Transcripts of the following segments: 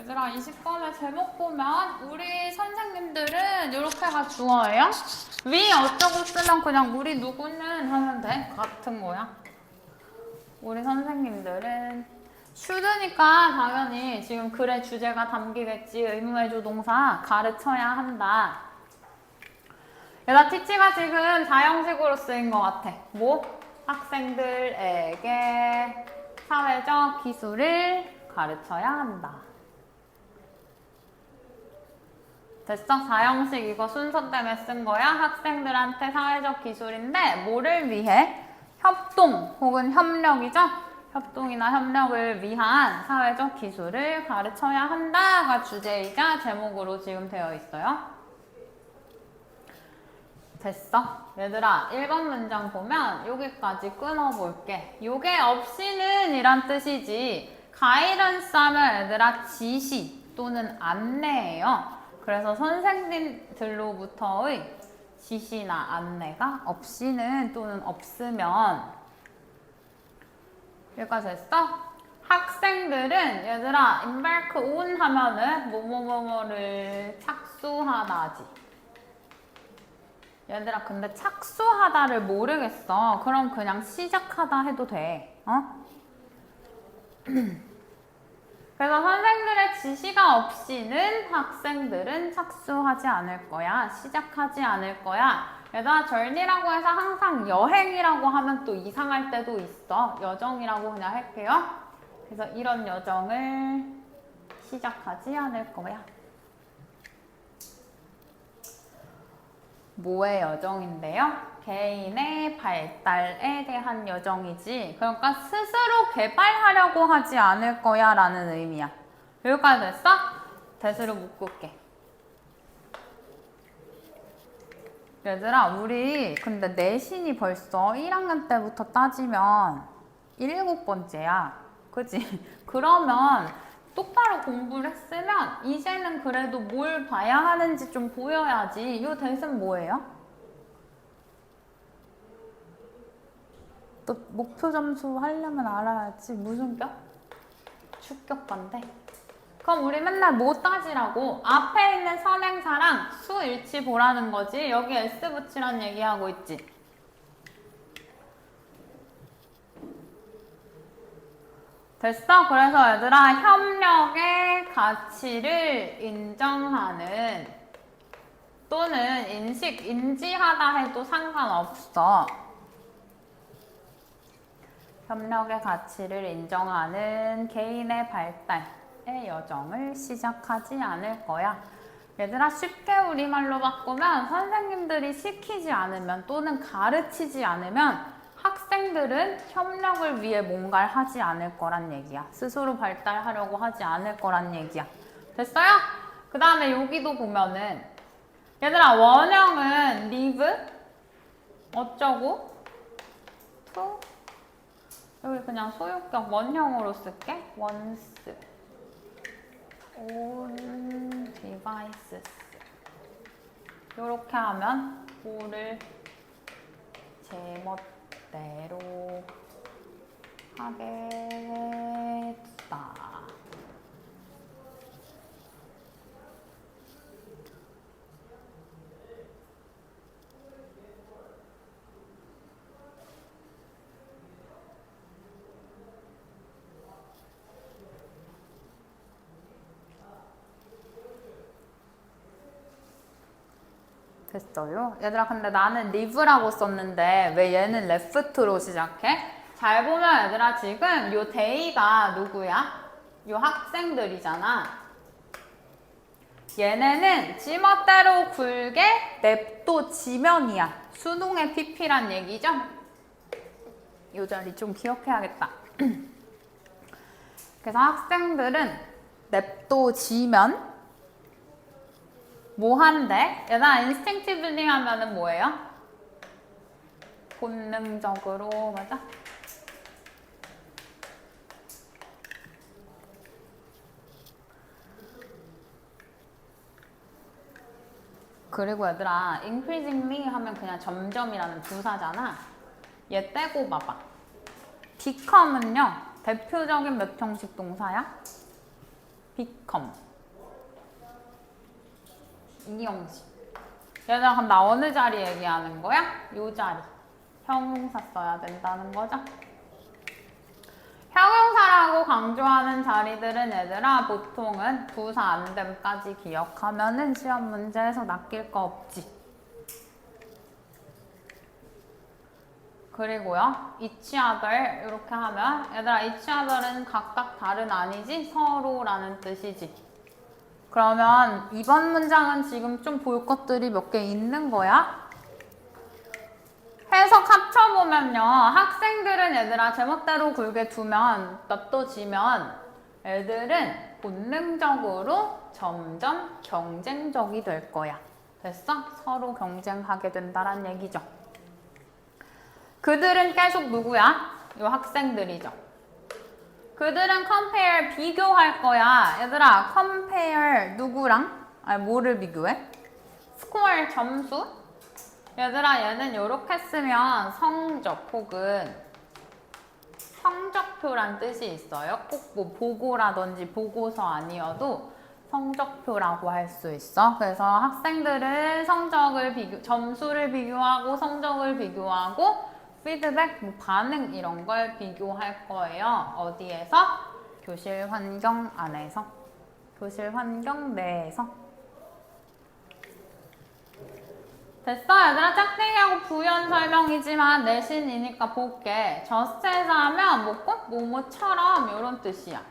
얘들아, 20번의 제목 보면 우리 선생님들은 이렇게가 주어예요. 위 어쩌고 쓰면 그냥 우리 누구는 하면 돼. 같은 거야. 우리 선생님들은 슈드니까 당연히 지금 글의 주제가 담기겠지. 의무해조 동사 가르쳐야 한다. 얘들아, 티치가 지금 4형식으로 쓰인 것 같아. 뭐? 학생들에게 사회적 기술을 가르쳐야 한다. 됐어? 4형식 이거 순서 때문에 쓴 거야. 학생들한테 사회적 기술인데 뭐를 위해? 협동 혹은 협력이죠? 협동이나 협력을 위한 사회적 기술을 가르쳐야 한다가 주제이자 제목으로 지금 되어 있어요. 됐어? 얘들아, 1번 문장 보면 여기까지 끊어볼게. 요게 없이는 이란 뜻이지. 가이던스 하면 얘들아 지시 또는 안내예요. 그래서 선생님들로부터의 지시나 안내가 없이는 또는 없으면 여기까지 됐어? 학생들은 얘들아 embark on 하면은 뭐뭐뭐뭐를 착수하다지. 얘들아 근데 착수하다를 모르겠어. 그럼 그냥 시작하다 해도 돼. 어? 그래서 선생들의 지시가 없이는 학생들은 착수하지 않을 거야. 시작하지 않을 거야. 얘들아 journey라고 해서 항상 여행이라고 하면 또 이상할 때도 있어. 여정이라고 그냥 할게요. 그래서 이런 여정을 시작하지 않을 거야. 뭐의 여정인데요? 개인의 발달에 대한 여정이지. 그러니까 스스로 개발하려고 하지 않을 거야 라는 의미야. 여기까지 됐어? 대수로 묶을게. 얘들아 우리 근데 내신이 벌써 1학년 때부터 따지면 7번째야. 그치? 그러면 똑바로 공부를 했으면 이제는 그래도 뭘 봐야 하는지 좀 보여야지. 이 대신 뭐예요? 또 목표 점수 하려면 알아야지. 무슨 격? 축격반대. 그럼 우리 맨날 뭐 따지라고? 앞에 있는 선행사랑 수 일치 보라는 거지. 여기 S 붙이란 얘기하고 있지. 됐어? 그래서 얘들아 협력의 가치를 인정하는 또는 인지하다 해도 상관없어. 협력의 가치를 인정하는 개인의 발달의 여정을 시작하지 않을 거야. 얘들아 쉽게 우리말로 바꾸면 선생님들이 시키지 않으면 또는 가르치지 않으면 학생들은 협력을 위해 뭔가를 하지 않을 거란 얘기야. 스스로 발달하려고 하지 않을 거란 얘기야. 됐어요? 그 다음에 여기도 보면은 얘들아 원형은 live 어쩌고 to 여기 그냥 소유격 원형으로 쓸게. once on devices 이렇게 하면 뭐를 제멋대로 하겠다. 됐어요? 얘들아 근데 나는 live라고 썼는데 왜 얘는 left로 시작해? 잘 보면 얘들아 지금 요 데이가 누구야? 요 학생들이잖아. 얘네는 지멋대로 굴게 냅둬지면이야. 수동의 PP란 얘기죠? 요 자리 좀 기억해야겠다. 그래서 학생들은 냅둬지면 뭐 한대? 얘들아 instinctively 하면은 뭐예요? 본능적으로 맞아? 그리고 얘들아 increasingly 하면 그냥 점점이라는 부사잖아. 얘 떼고 봐봐. become은요 대표적인 몇 형식 동사야? become. 이 형식. 얘들아, 그럼 나 어느 자리 얘기하는 거야? 요 자리. 형용사 써야 된다는 거죠? 형용사라고 강조하는 자리들은 얘들아 보통은 부사 안됨까지 기억하면은 시험 문제에서 낚일 거 없지. 그리고요, each other 이렇게 하면 얘들아 each other는 각각 다른 아니지? 서로라는 뜻이지. 그러면 이번 문장은 지금 좀 볼 것들이 몇 개 있는 거야. 해석 합쳐보면요. 학생들은 얘들아 제멋대로 굴게 두면 놔둬지면 애들은 본능적으로 점점 경쟁적이 될 거야. 됐어? 서로 경쟁하게 된다란 얘기죠. 그들은 계속 누구야? 이 학생들이죠. 그들은 compare 비교할 거야. 얘들아 compare 누구랑? 아니 뭐를 비교해? score 점수? 얘들아 얘는 이렇게 쓰면 성적 혹은 성적표란 뜻이 있어요. 꼭 뭐 보고라든지 보고서 아니어도 성적표라고 할 수 있어. 그래서 학생들은 점수를 비교하고 성적을 비교하고 피드백, 뭐 반응 이런 걸 비교할 거예요. 어디에서? 교실 환경 안에서. 교실 환경 내에서. 됐어 얘들아, 짝대기하고 부연 설명이지만 내신이니까 볼게. just에서 하면 뭐 꼭 뭐뭐처럼 이런 뜻이야.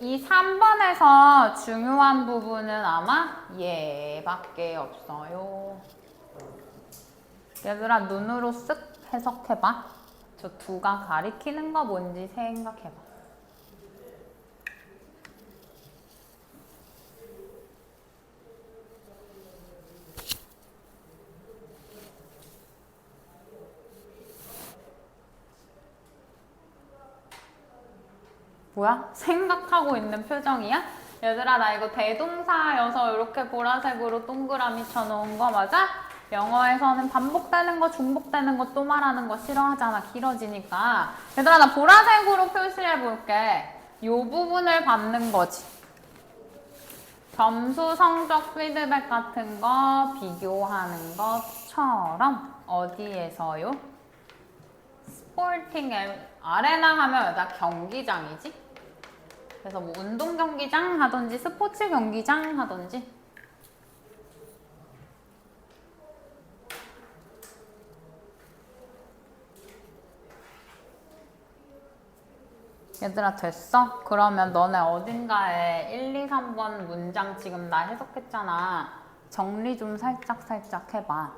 이 3번에서 중요한 부분은 아마 얘밖에 없어요. 얘들아 눈으로 쓱 해석해봐. 저 두가 가리키는 거 뭔지 생각해봐. 뭐야? 생각하고 있는 표정이야? 얘들아 나 이거 대동사여서 이렇게 보라색으로 동그라미 쳐놓은 거 맞아? 영어에서는 반복되는 거, 중복되는 거 또 말하는 거 싫어하잖아. 길어지니까. 얘들아 나 보라색으로 표시해 볼게. 요 부분을 받는 거지. 점수, 성적, 피드백 같은 거 비교하는 것처럼. 어디에서요? 스포팅 아레나 하면 여자 경기장이지? 그래서 뭐 운동 경기장 하든지 스포츠 경기장 하든지. 얘들아 됐어? 그러면 너네 어딘가에 1, 2, 3번 문장 지금 나 해석했잖아. 정리 좀 살짝 해봐.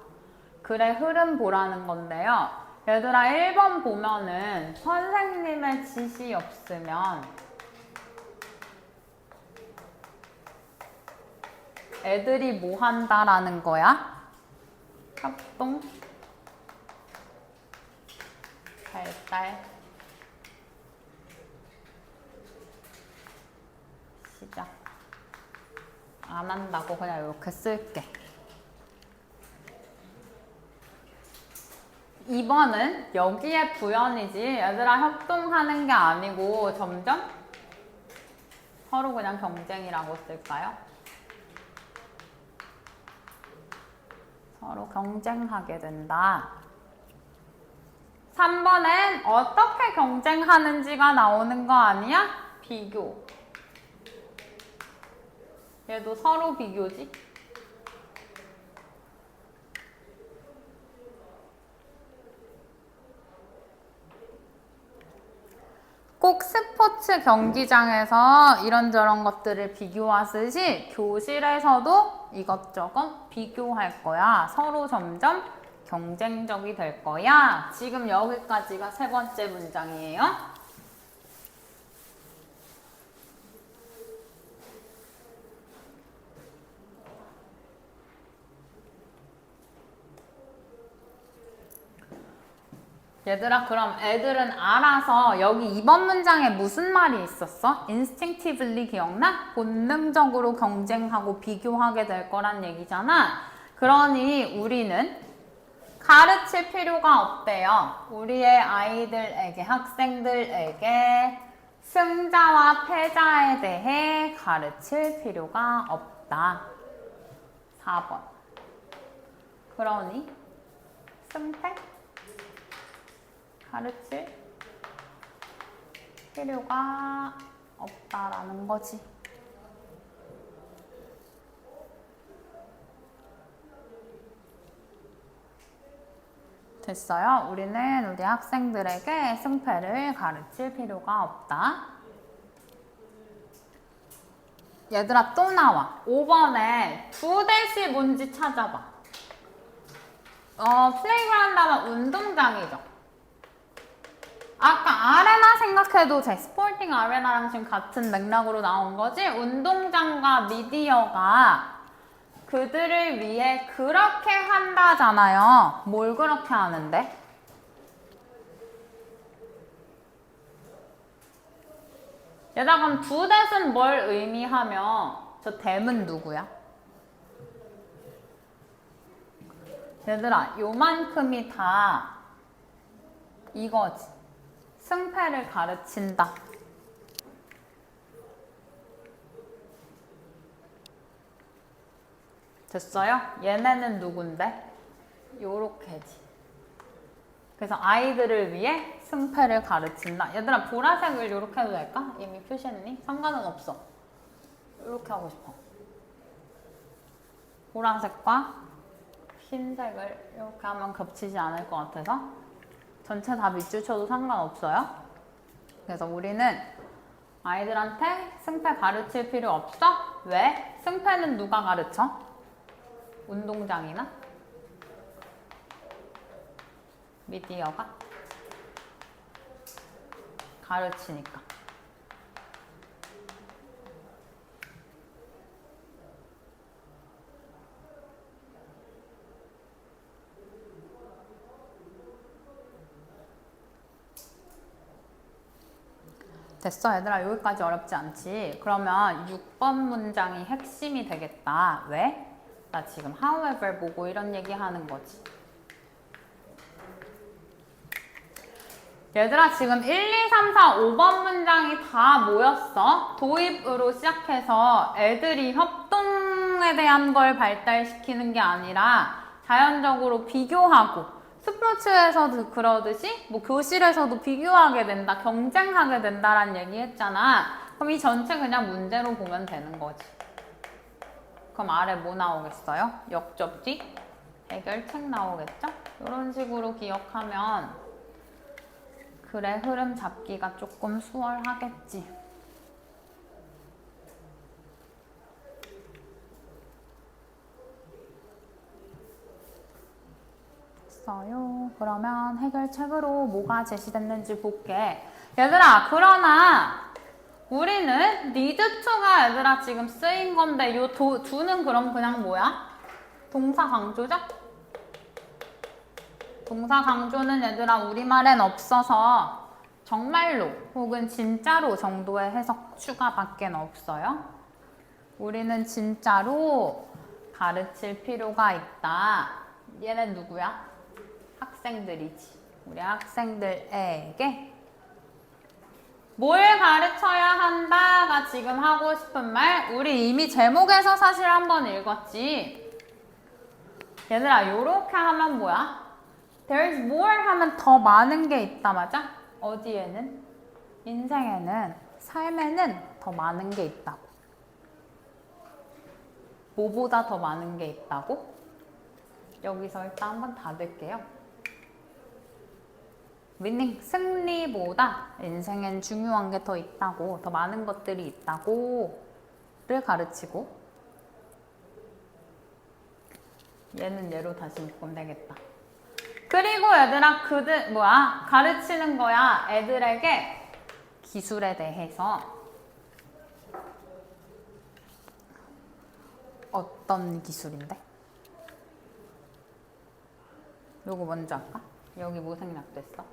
글의 흐름 보라는 건데요. 얘들아 1번 보면은 선생님의 지시 없으면 애들이 뭐 한다라는 거야? 협동, 발달, 시작. 안 한다고 그냥 이렇게 쓸게. 2번은 여기에 부연이지 얘들아 협동하는 게 아니고 점점 서로 그냥 경쟁이라고 쓸까요? 서로 경쟁하게 된다. 3번엔 어떻게 경쟁하는지가 나오는 거 아니야? 비교. 얘도 서로 비교지? 꼭 스포츠 경기장에서 이런저런 것들을 비교하듯이 교실에서도 이것저것 비교할 거야. 서로 점점 경쟁적이 될 거야. 지금 여기까지가 세 번째 문장이에요. 얘들아 그럼 애들은 알아서 여기 2번 문장에 무슨 말이 있었어? instinctively 기억나? 본능적으로 경쟁하고 비교하게 될 거란 얘기잖아. 그러니 우리는 가르칠 필요가 없대요. 우리의 아이들에게, 학생들에게 승자와 패자에 대해 가르칠 필요가 없다. 4번. 그러니 승패 가르칠 필요가 없다라는 거지. 됐어요? 우리는 우리 학생들에게 승패를 가르칠 필요가 없다. 얘들아 또 나와. 5번에 부대시 뭔지 찾아봐. 플레이그라운드 하면 운동장이죠. 아까 아레나 생각해도 돼. 스포팅 아레나랑 지금 같은 맥락으로 나온 거지. 운동장과 미디어가 그들을 위해 그렇게 한다잖아요. 뭘 그렇게 하는데? 얘들아 그럼 부댓은 뭘 의미하며 저 댐은 누구야? 얘들아 요만큼이 다 이거지. 승패를 가르친다. 됐어요? 얘네는 누군데? 요렇게지. 그래서 아이들을 위해 승패를 가르친다. 얘들아 보라색을 요렇게 해도 될까? 이미 표시했니? 상관은 없어. 요렇게 하고 싶어. 보라색과 흰색을 이렇게 하면 겹치지 않을 것 같아서 전체 다 밑줄 쳐도 상관없어요. 그래서 우리는 아이들한테 승패 가르칠 필요 없어? 왜? 승패는 누가 가르쳐? 운동장이나 미디어가 가르치니까. 됐어 얘들아 여기까지 어렵지 않지? 그러면 6번 문장이 핵심이 되겠다. 왜? 나 지금 however 보고 이런 얘기 하는 거지. 얘들아 지금 1, 2, 3, 4, 5번 문장이 다 모였어. 도입으로 시작해서 애들이 협동에 대한 걸 발달시키는 게 아니라 자연적으로 비교하고 스포츠에서도 그러듯이 뭐 교실에서도 비교하게 된다, 경쟁하게 된다라는 얘기 했잖아. 그럼 이 전체 그냥 문제로 보면 되는 거지. 그럼 아래 뭐 나오겠어요? 역접지, 해결책 나오겠죠? 이런 식으로 기억하면 글의 흐름 잡기가 조금 수월하겠지. 됐어요. 그러면 해결책으로 뭐가 제시됐는지 볼게. 얘들아 그러나 우리는 need to가 얘들아 지금 쓰인 건데 요 do는 그럼 그냥 뭐야? 동사 강조죠? 동사 강조는 얘들아 우리말엔 없어서 정말로 혹은 진짜로 정도의 해석 추가밖에 없어요. 우리는 진짜로 가르칠 필요가 있다. 얘는 누구야? 학생들이지. 우리 학생들에게 뭘 가르쳐야 한다가 지금 하고 싶은 말. 우리 이미 제목에서 사실 한번 읽었지. 얘들아 요렇게 하면 뭐야? There's more 하면 더 많은 게 있다 맞아? 어디에는? 인생에는, 삶에는 더 많은 게 있다고. 뭐보다 더 많은 게 있다고? 여기서 일단 한번 닫을게요. meaning 승리보다 인생엔 중요한 게 더 있다고, 더 많은 것들이 있다고 를 가르치고, 얘는 얘로 다시 묶으면 되겠다. 그리고 얘들아 가르치는 거야. 애들에게 기술에 대해서. 어떤 기술인데? 요거 먼저 할까? 여기 뭐 생략됐어?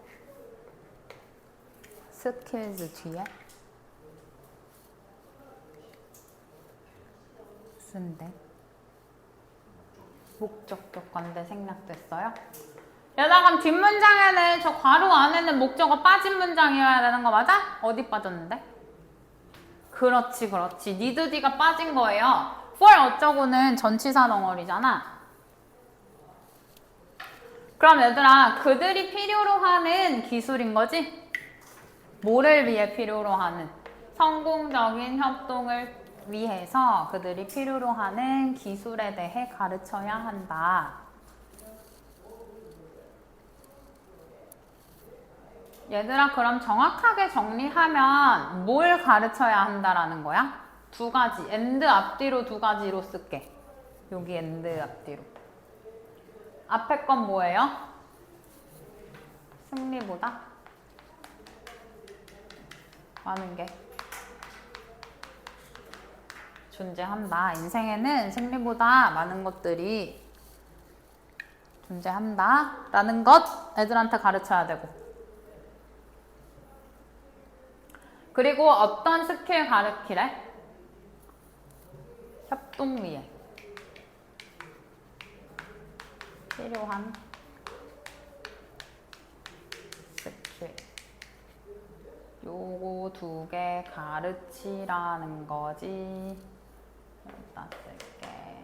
스킬즈 뒤에 무슨데? 목적격 건데 생략됐어요? 얘들아 그럼 뒷문장에는 저 괄호 안에는 목적어 빠진 문장이어야 되는 거 맞아? 어디 빠졌는데? 그렇지 그렇지. need d가 빠진 거예요. for 어쩌고는 전치사 덩어리잖아. 그럼 얘들아 그들이 필요로 하는 기술인 거지? 뭐를 위해 필요로 하는? 성공적인 협동을 위해서 그들이 필요로 하는 기술에 대해 가르쳐야 한다. 얘들아 그럼 정확하게 정리하면 뭘 가르쳐야 한다라는 거야? 두 가지. and 앞뒤로 두 가지로 쓸게. 여기 and 앞뒤로. 앞에 건 뭐예요? 승리보다 많은 게 존재한다. 인생에는 승리보다 많은 것들이 존재한다 라는 것 애들한테 가르쳐야 되고, 그리고 어떤 스킬 가르치래? 협동 위에 필요한 스킬. 요거 두 개 가르치라는 거지. 여기다 쓸게.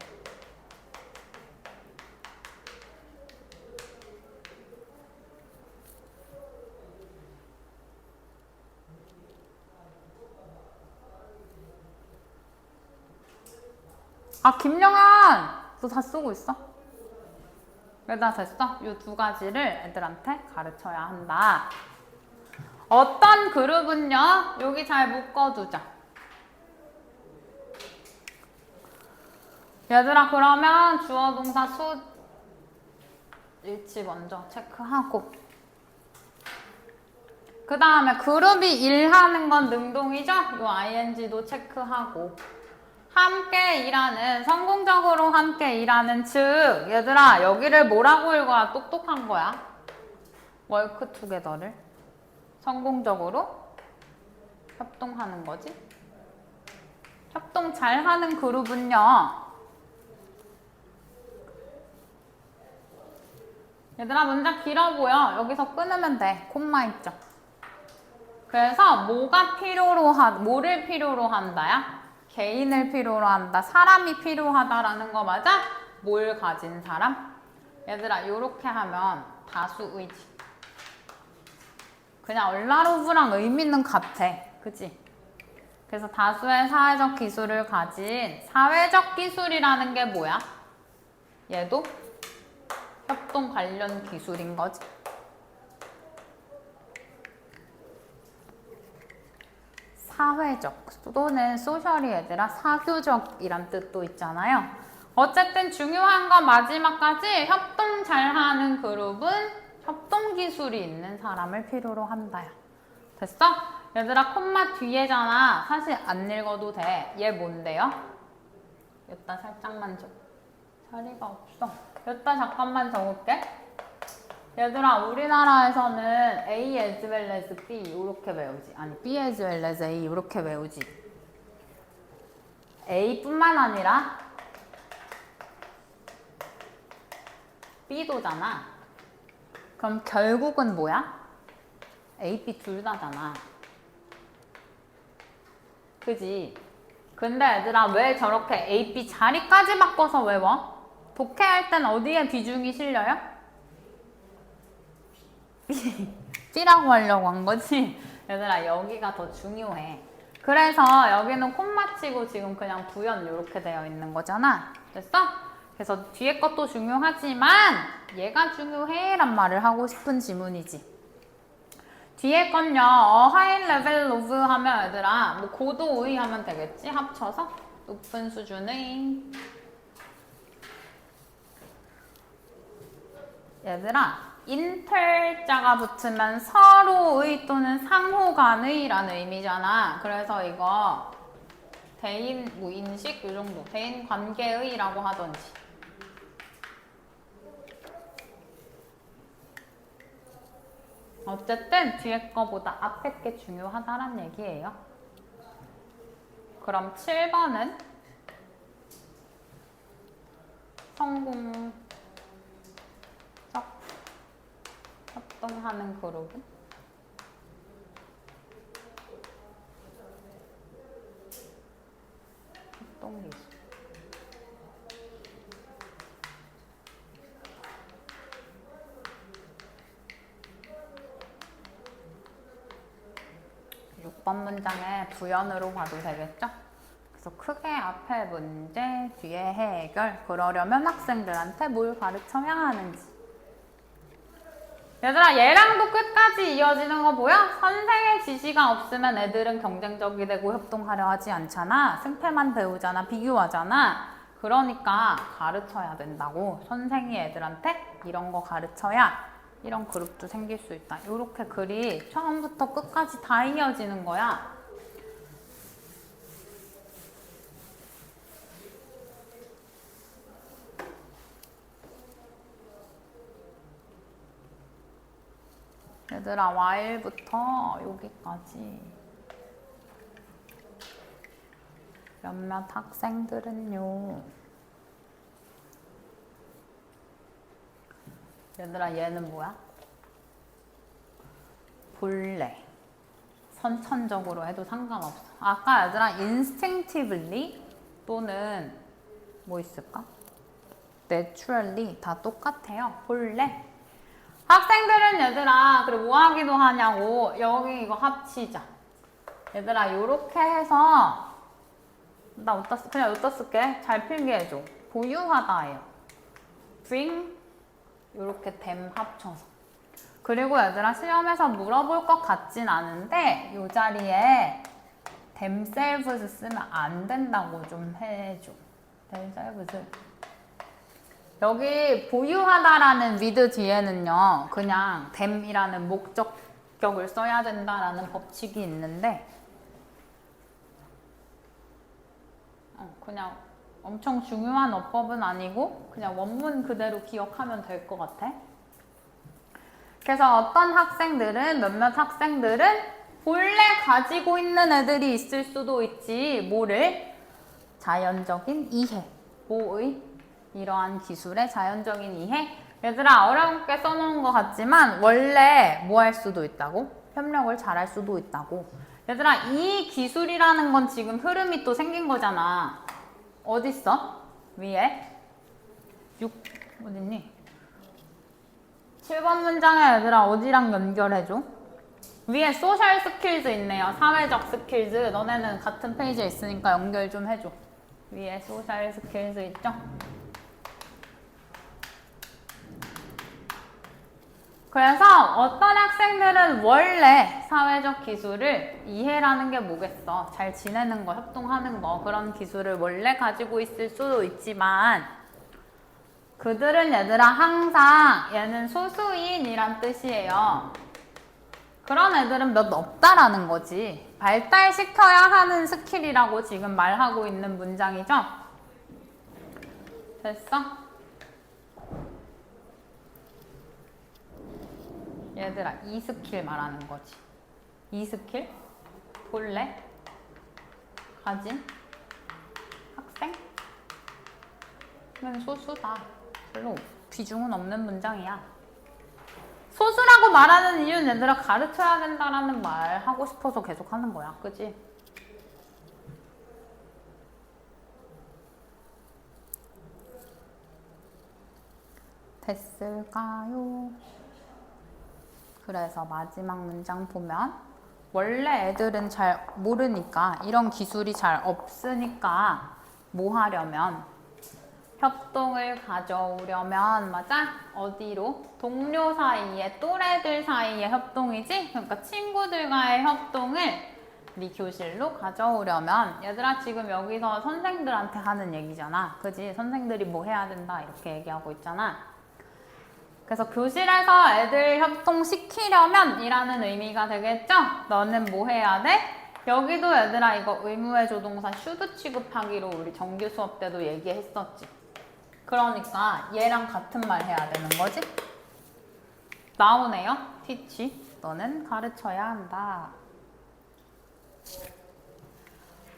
아, 김영한! 너 다 쓰고 있어? 여기다 됐어? 이 두 가지를 애들한테 가르쳐야 한다. 어떤 그룹은요? 여기 잘 묶어두자. 얘들아 그러면 주어 동사 수 일치 먼저 체크하고, 그 다음에 그룹이 일하는 건 능동이죠? 요 ing도 체크하고, 함께 일하는, 성공적으로 함께 일하는 즉 얘들아 여기를 뭐라고 읽어야 똑똑한 거야? work together를 성공적으로 협동하는 거지. 협동 잘하는 그룹은요, 얘들아 문장 길어 보여. 여기서 끊으면 돼. 콤마 있죠. 그래서 뭐를 필요로 한다야? 개인을 필요로 한다. 사람이 필요하다라는 거 맞아? 뭘 가진 사람? 얘들아 요렇게 하면 다수의지. 그냥 얼라로브랑 의미는 같아. 그치? 그래서 다수의 사회적 기술을 가진 사회적 기술이라는 게 뭐야? 얘도 협동 관련 기술인 거지. 사회적 또는 소셜이 얘들아 사교적이란 뜻도 있잖아요. 어쨌든 중요한 건 마지막까지 협동 잘하는 그룹은 협동 기술이 있는 사람을 필요로 한다야. 됐어? 얘들아 콤마 뒤에잖아. 사실 안 읽어도 돼. 얘 뭔데요? 여기다 살짝만 자리가 없어. 여기다 잠깐만 적을게. 얘들아 우리나라에서는 A as well as B 이렇게 외우지. 아니 B as well as A 이렇게 외우지. A뿐만 아니라 B도잖아. 그럼 결국은 뭐야? A, B 둘 다잖아. 그지? 근데 얘들아 왜 저렇게 A, B 자리까지 바꿔서 외워? 독해할 땐 어디에 비중이 실려요? B라고 하려고 한 거지? 얘들아 여기가 더 중요해. 그래서 여기는 콤마 치고 지금 그냥 부연 이렇게 되어 있는 거잖아. 됐어? 그래서 뒤에 것도 중요하지만 얘가 중요해 란 말을 하고 싶은 지문이지. 뒤에 건요 high level of 하면 얘들아 뭐 고도의 하면 되겠지? 합쳐서 높은 수준의. 얘들아 인텔자가 붙으면 서로의 또는 상호간의 라는 의미잖아. 그래서 이거 대인 무인식 이 정도 대인 관계의 라고 하던지. 어쨌든 뒤에 거보다 앞에 게 중요하다는 얘기예요. 그럼 7번은 성공적 협동하는 그룹은? 협동기술. 6번 문장에 부연으로 봐도 되겠죠? 그래서 크게 앞에 문제, 뒤에 해결. 그러려면 학생들한테 뭘 가르쳐야 하는지. 얘들아, 얘랑도 끝까지 이어지는 거 보여? 선생의 지시가 없으면 애들은 경쟁적이 되고 협동하려 하지 않잖아. 승패만 배우잖아. 비교하잖아. 그러니까 가르쳐야 된다고. 선생이 애들한테 이런 거 가르쳐야 이런 그룹도 생길 수 있다. 이렇게 글이 처음부터 끝까지 다 이어지는 거야. 얘들아, while부터 여기까지 몇몇 학생들은요. 얘들아, 얘는 뭐야? 본래. 선천적으로 해도 상관없어. 아까 얘들아, instinctively 또는 뭐 있을까? naturally 다 똑같아요. 본래. 학생들은 얘들아, 그래 뭐 하기도 하냐고. 여기 이거 합치자. 얘들아, 요렇게 해서 나 어디다 그냥 여기다 쓸게. 잘 필기해줘. 보유하다예요. bring 요렇게 them 합쳐서. 그리고 얘들아, 시험에서 물어볼 것 같진 않은데 요 자리에 themselves 쓰면 안 된다고 좀 해줘. themselves. 여기 보유하다라는 with 뒤에는요, 그냥 them이라는 목적격을 써야 된다라는 법칙이 있는데 그냥 엄청 중요한 어법은 아니고 그냥 원문 그대로 기억하면 될 것 같아. 그래서 어떤 학생들은, 몇몇 학생들은 본래 가지고 있는 애들이 있을 수도 있지. 뭐를? 자연적인 이해. 뭐의? 이러한 기술의 자연적인 이해. 얘들아, 어렵게 써놓은 것 같지만 원래 뭐 할 수도 있다고? 협력을 잘할 수도 있다고. 얘들아, 이 기술이라는 건 지금 흐름이 또 생긴 거잖아. 어딨어? 위에? 6, 어딨니? 7번 문장에 얘들아, 어디랑 연결해줘? 위에 소셜 스킬즈 있네요. 사회적 스킬즈. 너네는 같은 페이지에 있으니까 연결 좀 해줘. 위에 소셜 스킬즈 있죠? 그래서 어떤 학생들은 원래 사회적 기술을, 이해라는 게 뭐겠어? 잘 지내는 거, 협동하는 거, 그런 기술을 원래 가지고 있을 수도 있지만 그들은 얘들아, 항상 얘는 소수인이란 뜻이에요. 그런 애들은 몇 없다라는 거지. 발달시켜야 하는 스킬이라고 지금 말하고 있는 문장이죠? 됐어? 얘들아, 이 스킬 말하는 거지. 이 스킬? 본래? 가진? 학생? 이건 소수다. 별로 비중은 없는 문장이야. 소수라고 말하는 이유는 얘들아, 가르쳐야 된다라는 말 하고 싶어서 계속 하는 거야. 그지? 됐을까요? 그래서 마지막 문장 보면 원래 애들은 잘 모르니까, 이런 기술이 잘 없으니까 뭐 하려면, 협동을 가져오려면, 맞아? 어디로? 동료 사이에, 또래들 사이에 협동이지? 그러니까 친구들과의 협동을 우리 교실로 가져오려면, 얘들아, 지금 여기서 선생들한테 하는 얘기잖아. 그지? 선생들이 뭐 해야 된다 이렇게 얘기하고 있잖아. 그래서 교실에서 애들 협동시키려면 이라는 의미가 되겠죠? 너는 뭐 해야 돼? 여기도 얘들아, 이거 의무의 조동사 should 취급하기로 우리 정규 수업 때도 얘기했었지. 그러니까 얘랑 같은 말 해야 되는 거지? 나오네요. teach. 너는 가르쳐야 한다.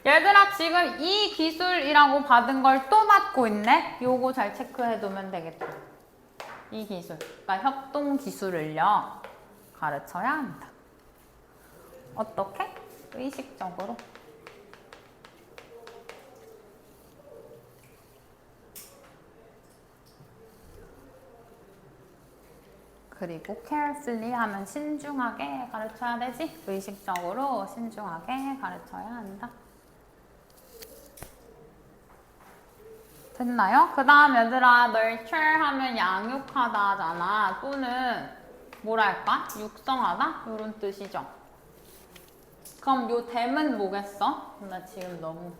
얘들아, 지금 이 기술이라고 받은 걸 또 맡고 있네? 요거 잘 체크해두면 되겠다. 이 기술, 그러니까 협동 기술을요, 가르쳐야 한다. 어떻게? 의식적으로. 그리고 carefully 하면 신중하게 가르쳐야 되지? 의식적으로 신중하게 가르쳐야 한다. 됐나요? 그 다음 얘들아 nurture 하면 양육하다 하잖아. 또는 뭐랄까? 육성하다? 이런 뜻이죠. 그럼 요 댐은 뭐겠어? 나 지금 너무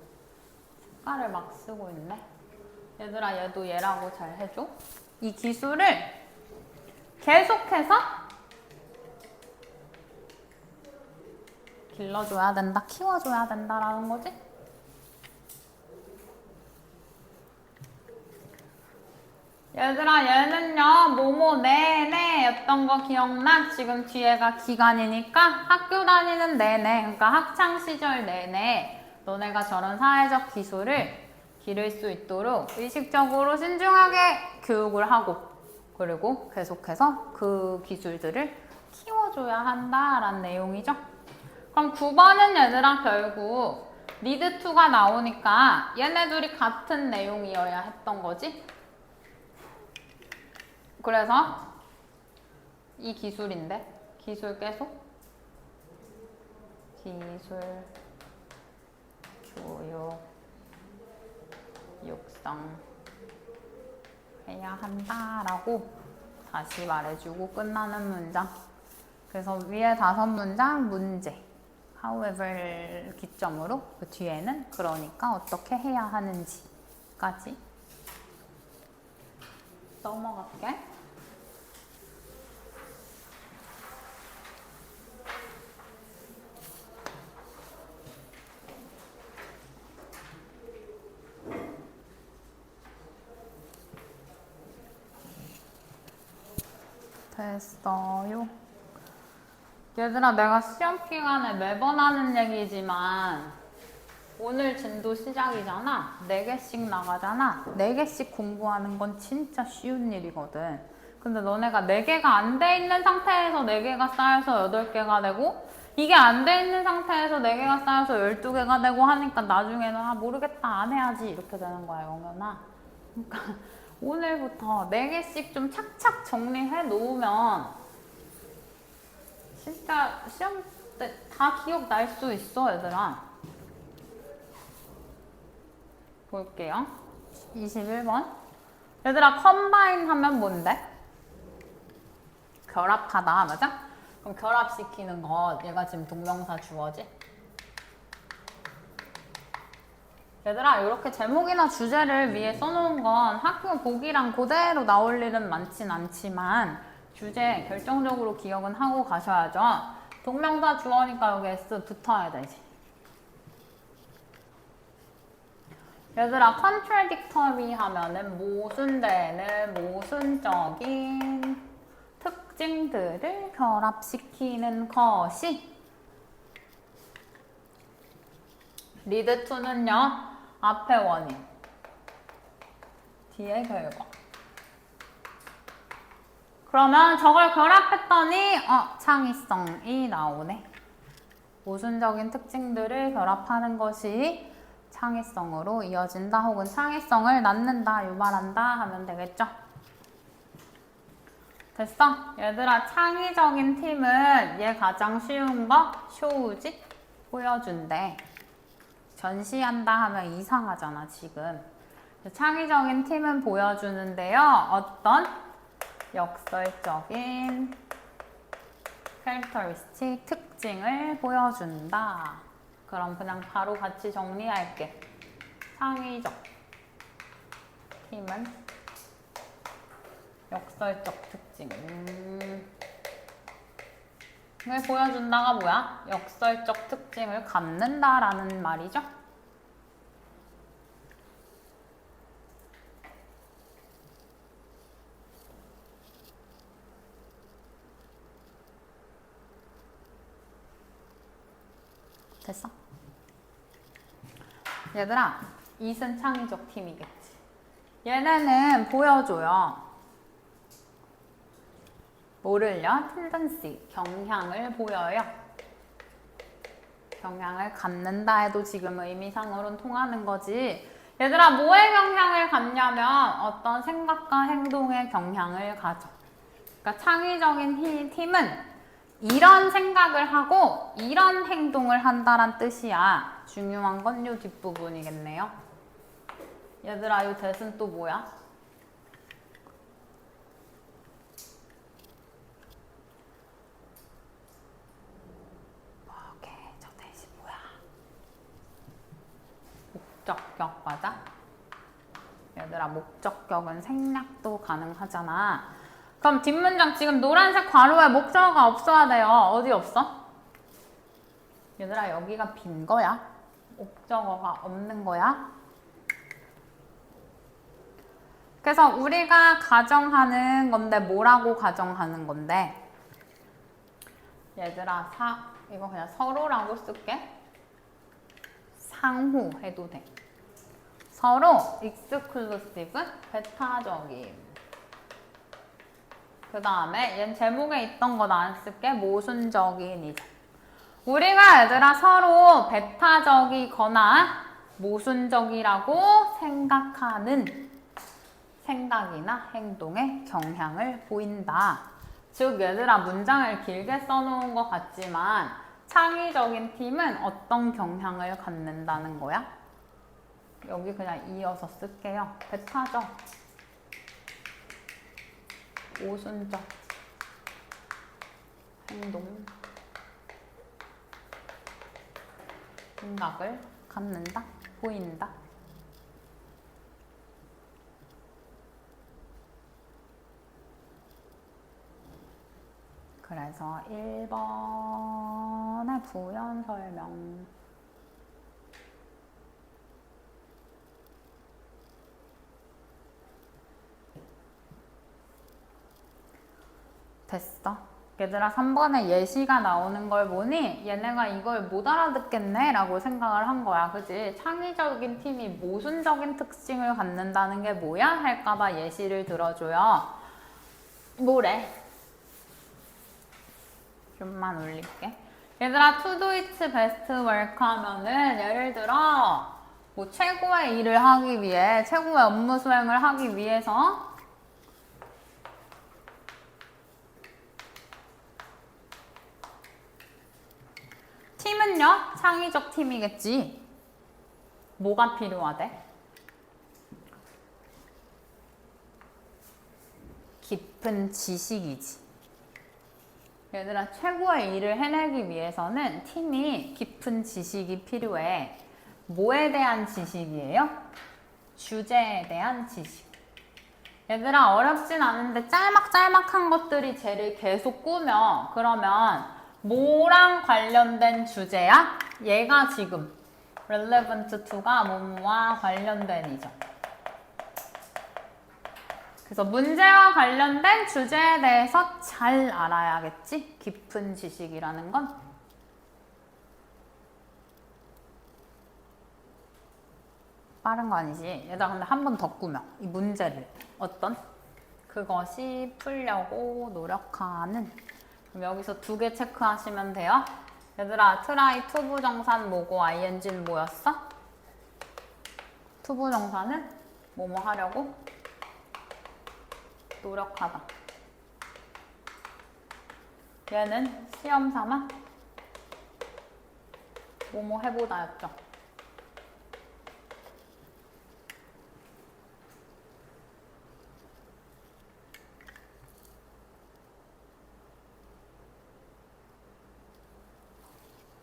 색깔을 막 쓰고 있네. 얘들아 얘도 얘라고 잘 해줘. 이 기술을 계속해서 길러줘야 된다, 키워줘야 된다라는 거지. 얘들아 얘는요 뭐뭐 내내 였던 거 기억나? 지금 뒤에가 기간이니까 학교 다니는 내내, 그러니까 학창시절 내내 너네가 저런 사회적 기술을 기를 수 있도록 의식적으로 신중하게 교육을 하고, 그리고 계속해서 그 기술들을 키워줘야 한다라는 내용이죠. 그럼 9번은 얘들아 결국 need to가 나오니까 얘네 둘이 같은 내용이어야 했던 거지. 그래서 이 기술인데, 기술 계속 기술 교육 육성 해야 한다라고 다시 말해주고 끝나는 문장. 그래서 위에 5문장 문제, however 기점으로 그 뒤에는 그러니까 어떻게 해야 하는지까지 넘어갈게. 됐어요. 얘들아 내가 시험 기간에 매번 하는 얘기지만 오늘 진도 시작이잖아. 4개씩 나가잖아. 4개씩 공부하는 건 진짜 쉬운 일이거든. 근데 너네가 4개가 안 돼 있는 상태에서 4개가 쌓여서 8개가 되고, 이게 안 돼 있는 상태에서 4개가 쌓여서 12개가 되고 하니까 나중에는 아 모르겠다 안 해야지 이렇게 되는 거야 영현아. 그러니까 오늘부터 4개씩 좀 착착 정리해 놓으면 진짜 시험 때 다 기억날 수 있어 얘들아. 볼게요. 21번. 얘들아 컴바인 하면 뭔데? 결합하다, 맞아? 그럼 결합시키는 거, 얘가 지금 동명사 주어지? 얘들아 이렇게 제목이나 주제를 위에 써놓은 건 학교 보기랑 그대로 나올 일은 많진 않지만 주제 결정적으로 기억은 하고 가셔야죠. 동명사 주어니까 여기 S 붙어야 되지. 얘들아 contradictory 하면은 모순되는, 모순적인 특징들을 결합시키는 것이, lead to는요 앞에 원인, 뒤에 결과. 그러면 저걸 결합했더니 창의성이 나오네. 모순적인 특징들을 결합하는 것이 창의성으로 이어진다, 혹은 창의성을 낳는다, 유발한다 하면 되겠죠. 됐어? 얘들아 창의적인 팀은 얘 가장 쉬운 거 show지? 보여준대. 전시한다 하면 이상하잖아 지금. 창의적인 팀은 보여주는데요. 어떤 역설적인 캐릭터리스틱 특징을 보여준다. 그럼 그냥 바로 같이 정리할게. 창의적 팀은 역설적 특징. 을 보여준다가 뭐야? 역설적 특징을 갖는다라는 말이죠. 됐어? 얘들아, 이은 창의적 팀이겠지. 얘네는 보여줘요. 뭐를요? tendency, 경향을 보여요. 경향을 갖는다 해도 지금 의미상으로는 통하는 거지. 얘들아, 뭐의 경향을 갖냐면 어떤 생각과 행동의 경향을 가져. 그러니까 창의적인 팀은 이런 생각을 하고 이런 행동을 한다란 뜻이야. 중요한 건 이 뒷부분이겠네요. 얘들아, 이 대신 또 뭐야? 오케이, 저 대신 뭐야? 목적격 맞아? 얘들아, 목적격은 생략도 가능하잖아. 그럼 뒷문장 지금 노란색 괄호에 목적어가 없어야 돼요. 어디 없어? 얘들아, 여기가 빈 거야. 목적어가 없는 거야. 그래서 우리가 가정하는 건데 뭐라고 가정하는 건데? 얘들아, 이거 그냥 서로라고 쓸게. 상호 해도 돼. 서로 exclusive, 배타적임. 그 다음에 얘는 제목에 있던 거 안 쓸게. 모순적인이죠. 우리가 얘들아 서로 배타적이거나 모순적이라고 생각하는 생각이나 행동에 경향을 보인다. 즉 얘들아, 문장을 길게 써놓은 것 같지만 창의적인 팀은 어떤 경향을 갖는다는 거야? 여기 그냥 이어서 쓸게요. 배타적, 모순적 행동, 생각을 갖는다, 보인다. 그래서 1번의 부연 설명. 됐어. 얘들아, 3번에 예시가 나오는 걸 보니 얘네가 이걸 못 알아듣겠네 라고 생각을 한 거야. 그지? 창의적인 팀이 모순적인 특징을 갖는다는 게 뭐야? 할까봐 예시를 들어줘요. 뭐래? 좀만 올릴게. 얘들아, to do its best work 하면은 예를 들어 뭐 최고의 일을 하기 위해, 최고의 업무 수행을 하기 위해서 팀은요? 창의적 팀이겠지. 뭐가 필요하대? 깊은 지식이지. 얘들아, 최고의 일을 해내기 위해서는 팀이 깊은 지식이 필요해. 뭐에 대한 지식이에요? 주제에 대한 지식. 얘들아, 어렵진 않은데 짤막짤막한 것들이 쟤를 계속 꾸며. 그러면 뭐랑 관련된 주제야? 얘가 지금 relevant to가 뭐뭐와 관련된 이죠. 그래서 문제와 관련된 주제에 대해서 잘 알아야겠지? 깊은 지식이라는 건. 빠른 거 아니지? 얘들아, 근데 한 번 더 꾸며. 이 문제를. 어떤? 그것이 풀려고 노력하는. 그럼 여기서 2개 체크하시면 돼요. 얘들아, try 투부정사는 뭐고 ing는 뭐였어? 투부정사는 뭐뭐 하려고? 노력하다. 얘는 시험 삼아 뭐뭐 해보다였죠.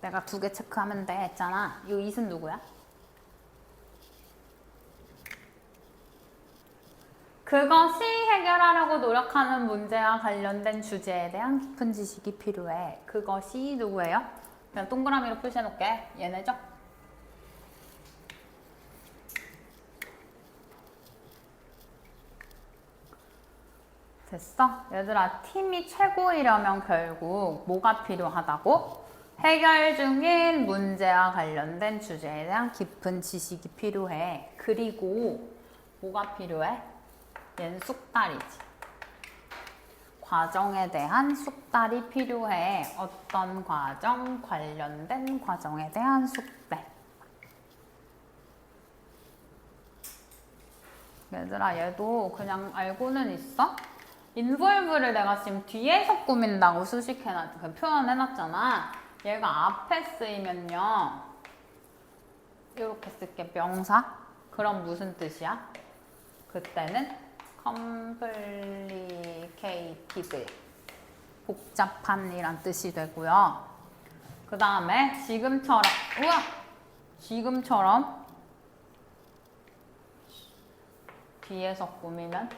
내가 2개 체크하면 돼 했잖아. 이 it은 누구야? 그것이 해결하려고 노력하는 문제와 관련된 주제에 대한 깊은 지식이 필요해. 그것이 누구예요? 그냥 동그라미로 표시해놓을게. 얘네죠? 됐어? 얘들아, 팀이 최고이려면 결국 뭐가 필요하다고? 해결 중인 문제와 관련된 주제에 대한 깊은 지식이 필요해. 그리고 뭐가 필요해? 얘는 쑥다리지. 과정에 대한 숙달이 필요해. 어떤 과정? 관련된 과정에 대한 숙달. 얘들아, 얘도 그냥 알고는 있어? involve를 내가 지금 뒤에서 꾸민다고 그 표현해놨잖아. 얘가 앞에 쓰이면요. 이렇게 쓸게. 명사? 그럼 무슨 뜻이야? 그때는 complicated. 복잡한이란 뜻이 되고요. 그 다음에 지금처럼, 지금처럼 뒤에서 꾸미면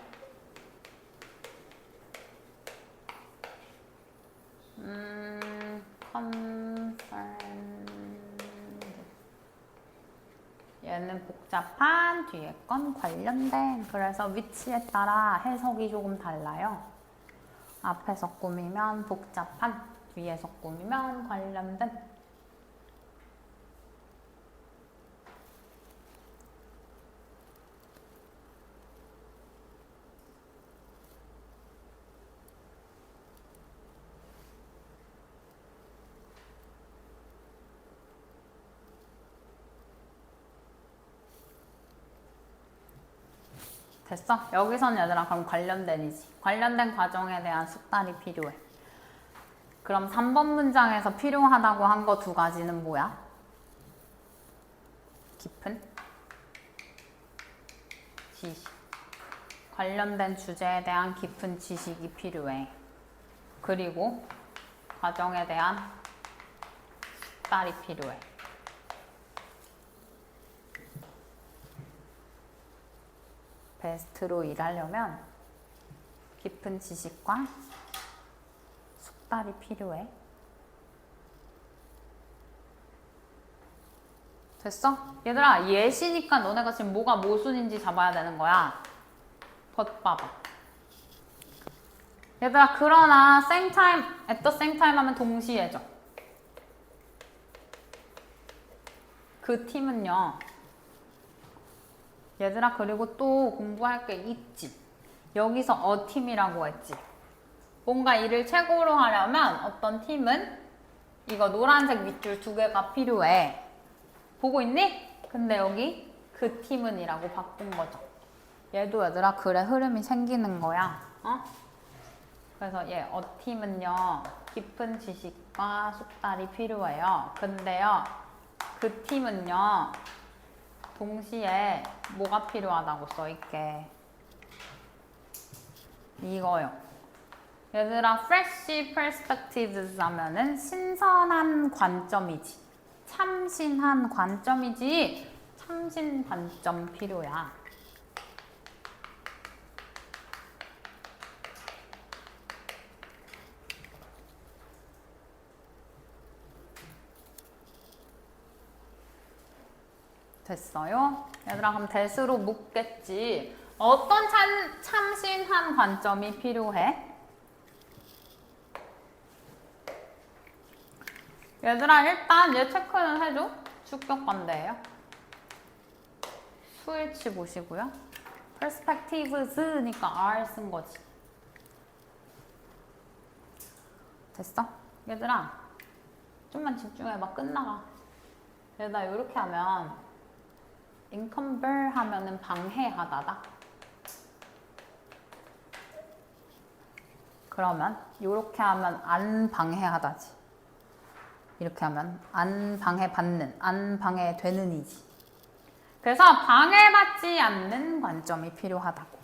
얘는 복잡한, 뒤에 건 관련된. 그래서 위치에 따라 해석이 조금 달라요. 앞에서 꾸미면 복잡한, 뒤에서 꾸미면 관련된. 됐어? 여기선 얘들아 그럼 관련된이지. 관련된 과정에 대한 숙달이 필요해. 그럼 3번 문장에서 필요하다고 한 거 두 가지는 뭐야? 깊은 지식. 관련된 주제에 대한 깊은 지식이 필요해. 그리고 과정에 대한 숙달이 필요해. 베스트로 일하려면 깊은 지식과 숙달이 필요해. 됐어? 얘들아, 예시니까 너네가 지금 뭐가 모순인지 잡아야 되는 거야. 덧 봐봐. 얘들아, 그러나 same time, at the same time 하면 동시에죠. 그 팀은요. 얘들아, 그리고 또 공부할 게 있지. 여기서 a 팀이라고 했지. 뭔가 일을 최고로 하려면 어떤 팀은 이거 노란색 밑줄 2개가 필요해. 보고 있니? 근데 여기 그 팀은 이라고 바꾼 거죠. 얘도 얘들아 글의 흐름이 생기는 거야. 어? 그래서 얘 팀은요 깊은 지식과 숙달이 필요해요. 근데요 그 팀은요 동시에 뭐가 필요하다고 써있게. 이거요. 얘들아 fresh perspectives 하면은 신선한 관점이지. 참신한 관점이지. 참신 관점 필요야. 됐어요? 얘들아 그럼 대수로 묻겠지. 어떤 참신한 관점이 필요해? 얘들아 일단 얘 체크는 해줘. 주격관대예요. 수일치 보시고요. perspectives니까 R 쓴 거지. 됐어? 얘들아 좀만 집중해봐. 끝나가. 얘들아 이렇게 하면 encumber 하면은 방해하다다. 그러면 이렇게 하면 안 방해하다지. 이렇게 하면 안 방해받는, 안 방해되는 이지. 그래서 방해받지 않는 관점이 필요하다고.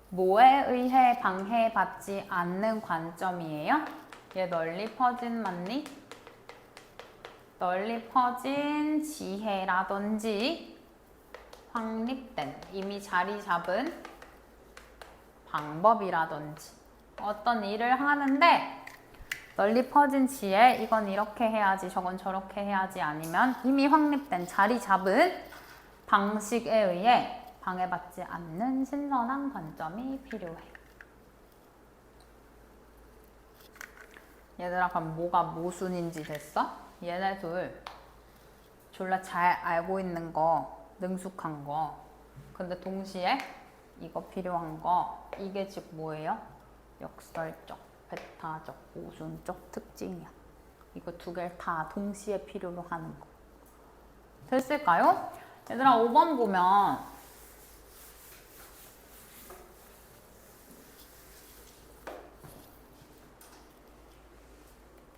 뭐에 의해 방해받지 않는 관점이에요? 얘 널리 퍼진 맞니? 널리 퍼진 지혜라든지 확립된, 이미 자리 잡은 방법이라든지 어떤 일을 하는데 널리 퍼진 지혜, 이건 이렇게 해야지 저건 저렇게 해야지 아니면 이미 확립된 자리 잡은 방식에 의해 방해받지 않는 신선한 관점이 필요해. 얘들아 그럼 뭐가 모순인지 됐어? 얘네 둘 졸라 잘 알고 있는 거, 능숙한 거. 근데 동시에 이거 필요한 거. 이게 즉 뭐예요? 역설적, 베타적, 모순적 특징이야. 이거 두 개를 다 동시에 필요로 하는 거. 됐을까요? 얘들아 5번 보면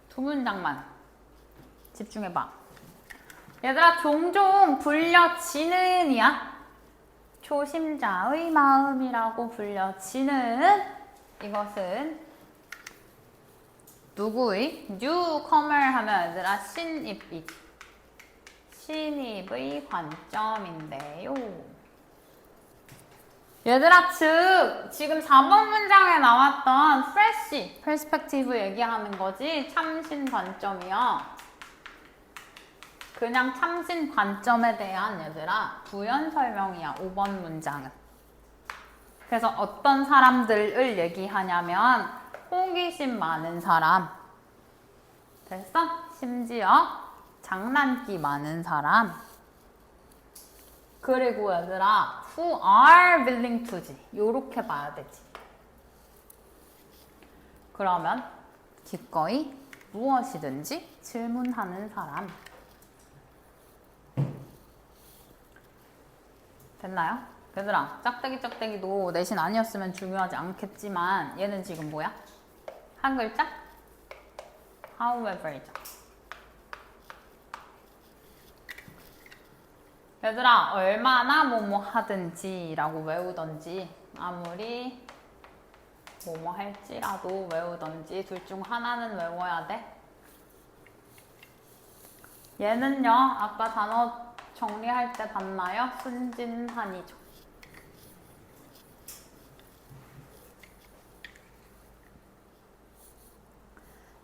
두 문장만 집중해봐. 얘들아 종종 불려지는 이야. 초심자의 마음이라고 불려지는 이것은 누구의? newcomer 하면 얘들아 신입의 관점인데요. 얘들아 즉 지금 4번 문장에 나왔던 fresh perspective 얘기하는 거지. 참신 관점이야. 그냥 참신 관점에 대한 얘들아 부연 설명이야. 5번 문장은. 그래서 어떤 사람들을 얘기하냐면 호기심 많은 사람. 됐어? 심지어 장난기 많은 사람. 그리고 얘들아 who are willing to지. 요렇게 봐야 되지. 그러면 기꺼이 무엇이든지 질문하는 사람. 됐나요? 얘들아 짝대기도 내신 아니었으면 중요하지 않겠지만 얘는 지금 뭐야? 한 글자? however이죠. 얘들아 얼마나 뭐뭐 하든지 라고 외우던지 아무리 뭐뭐 할지라도 외우던지 둘 중 하나는 외워야 돼. 얘는요 아까 단어 정리할 때 봤나요? 순진한이죠.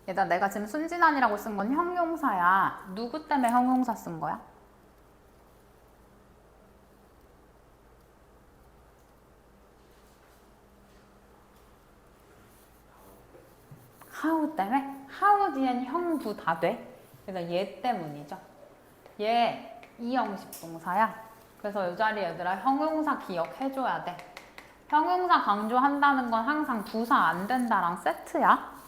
얘들아 내가 지금 순진한이라고 쓴 건 형용사야. 누구 때문에 형용사 쓴 거야? how 때문에? how 뒤엔 형부 다 돼. 그래서 얘 때문이죠. 얘 이형식 동사야. 그래서 이 자리 얘들아 형용사 기억해줘야 돼. 형용사 강조한다는 건 항상 부사 안 된다랑 세트야.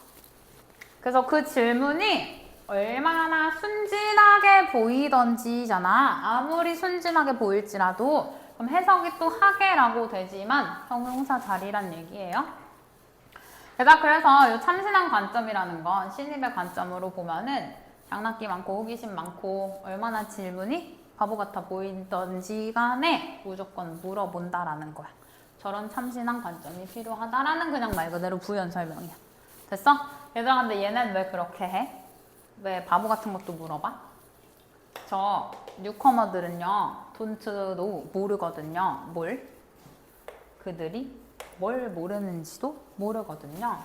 그래서 그 질문이 얼마나 순진하게 보이던지잖아. 아무리 순진하게 보일지라도 그럼 해석이 또 하게라고 되지만 형용사 자리란 얘기예요. 그래서 이 참신한 관점이라는 건 신입의 관점으로 보면은 장난기 많고 호기심 많고 얼마나 질문이 바보 같아 보이던지 간에 무조건 물어본다라는 거야. 저런 참신한 관점이 필요하다라는 그냥 말 그대로 부연 설명이야. 됐어? 얘들아 근데 얘는 왜 그렇게 해? 왜 바보 같은 것도 물어봐? 저 뉴커머들은요 돈트도 모르거든요. 뭘? 그들이 뭘 모르는지도 모르거든요.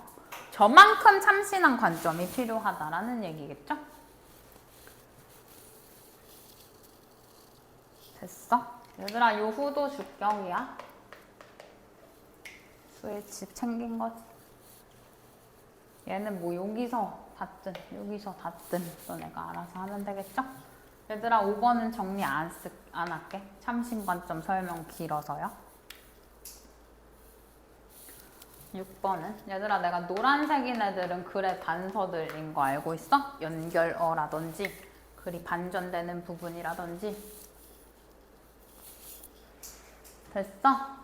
저만큼 참신한 관점이 필요하다라는 얘기겠죠? 됐어? 얘들아 요 후도 주격이야. 수일치 챙긴 거지. 얘는 뭐 여기서 닿든 너네가 알아서 하면 되겠죠? 얘들아 5번은 정리 안 할게. 참신관점 설명 길어서요. 6번은 얘들아 내가 노란색인 애들은 글의 단서들인 거 알고 있어? 연결어라든지 글이 반전되는 부분이라든지. 됐어?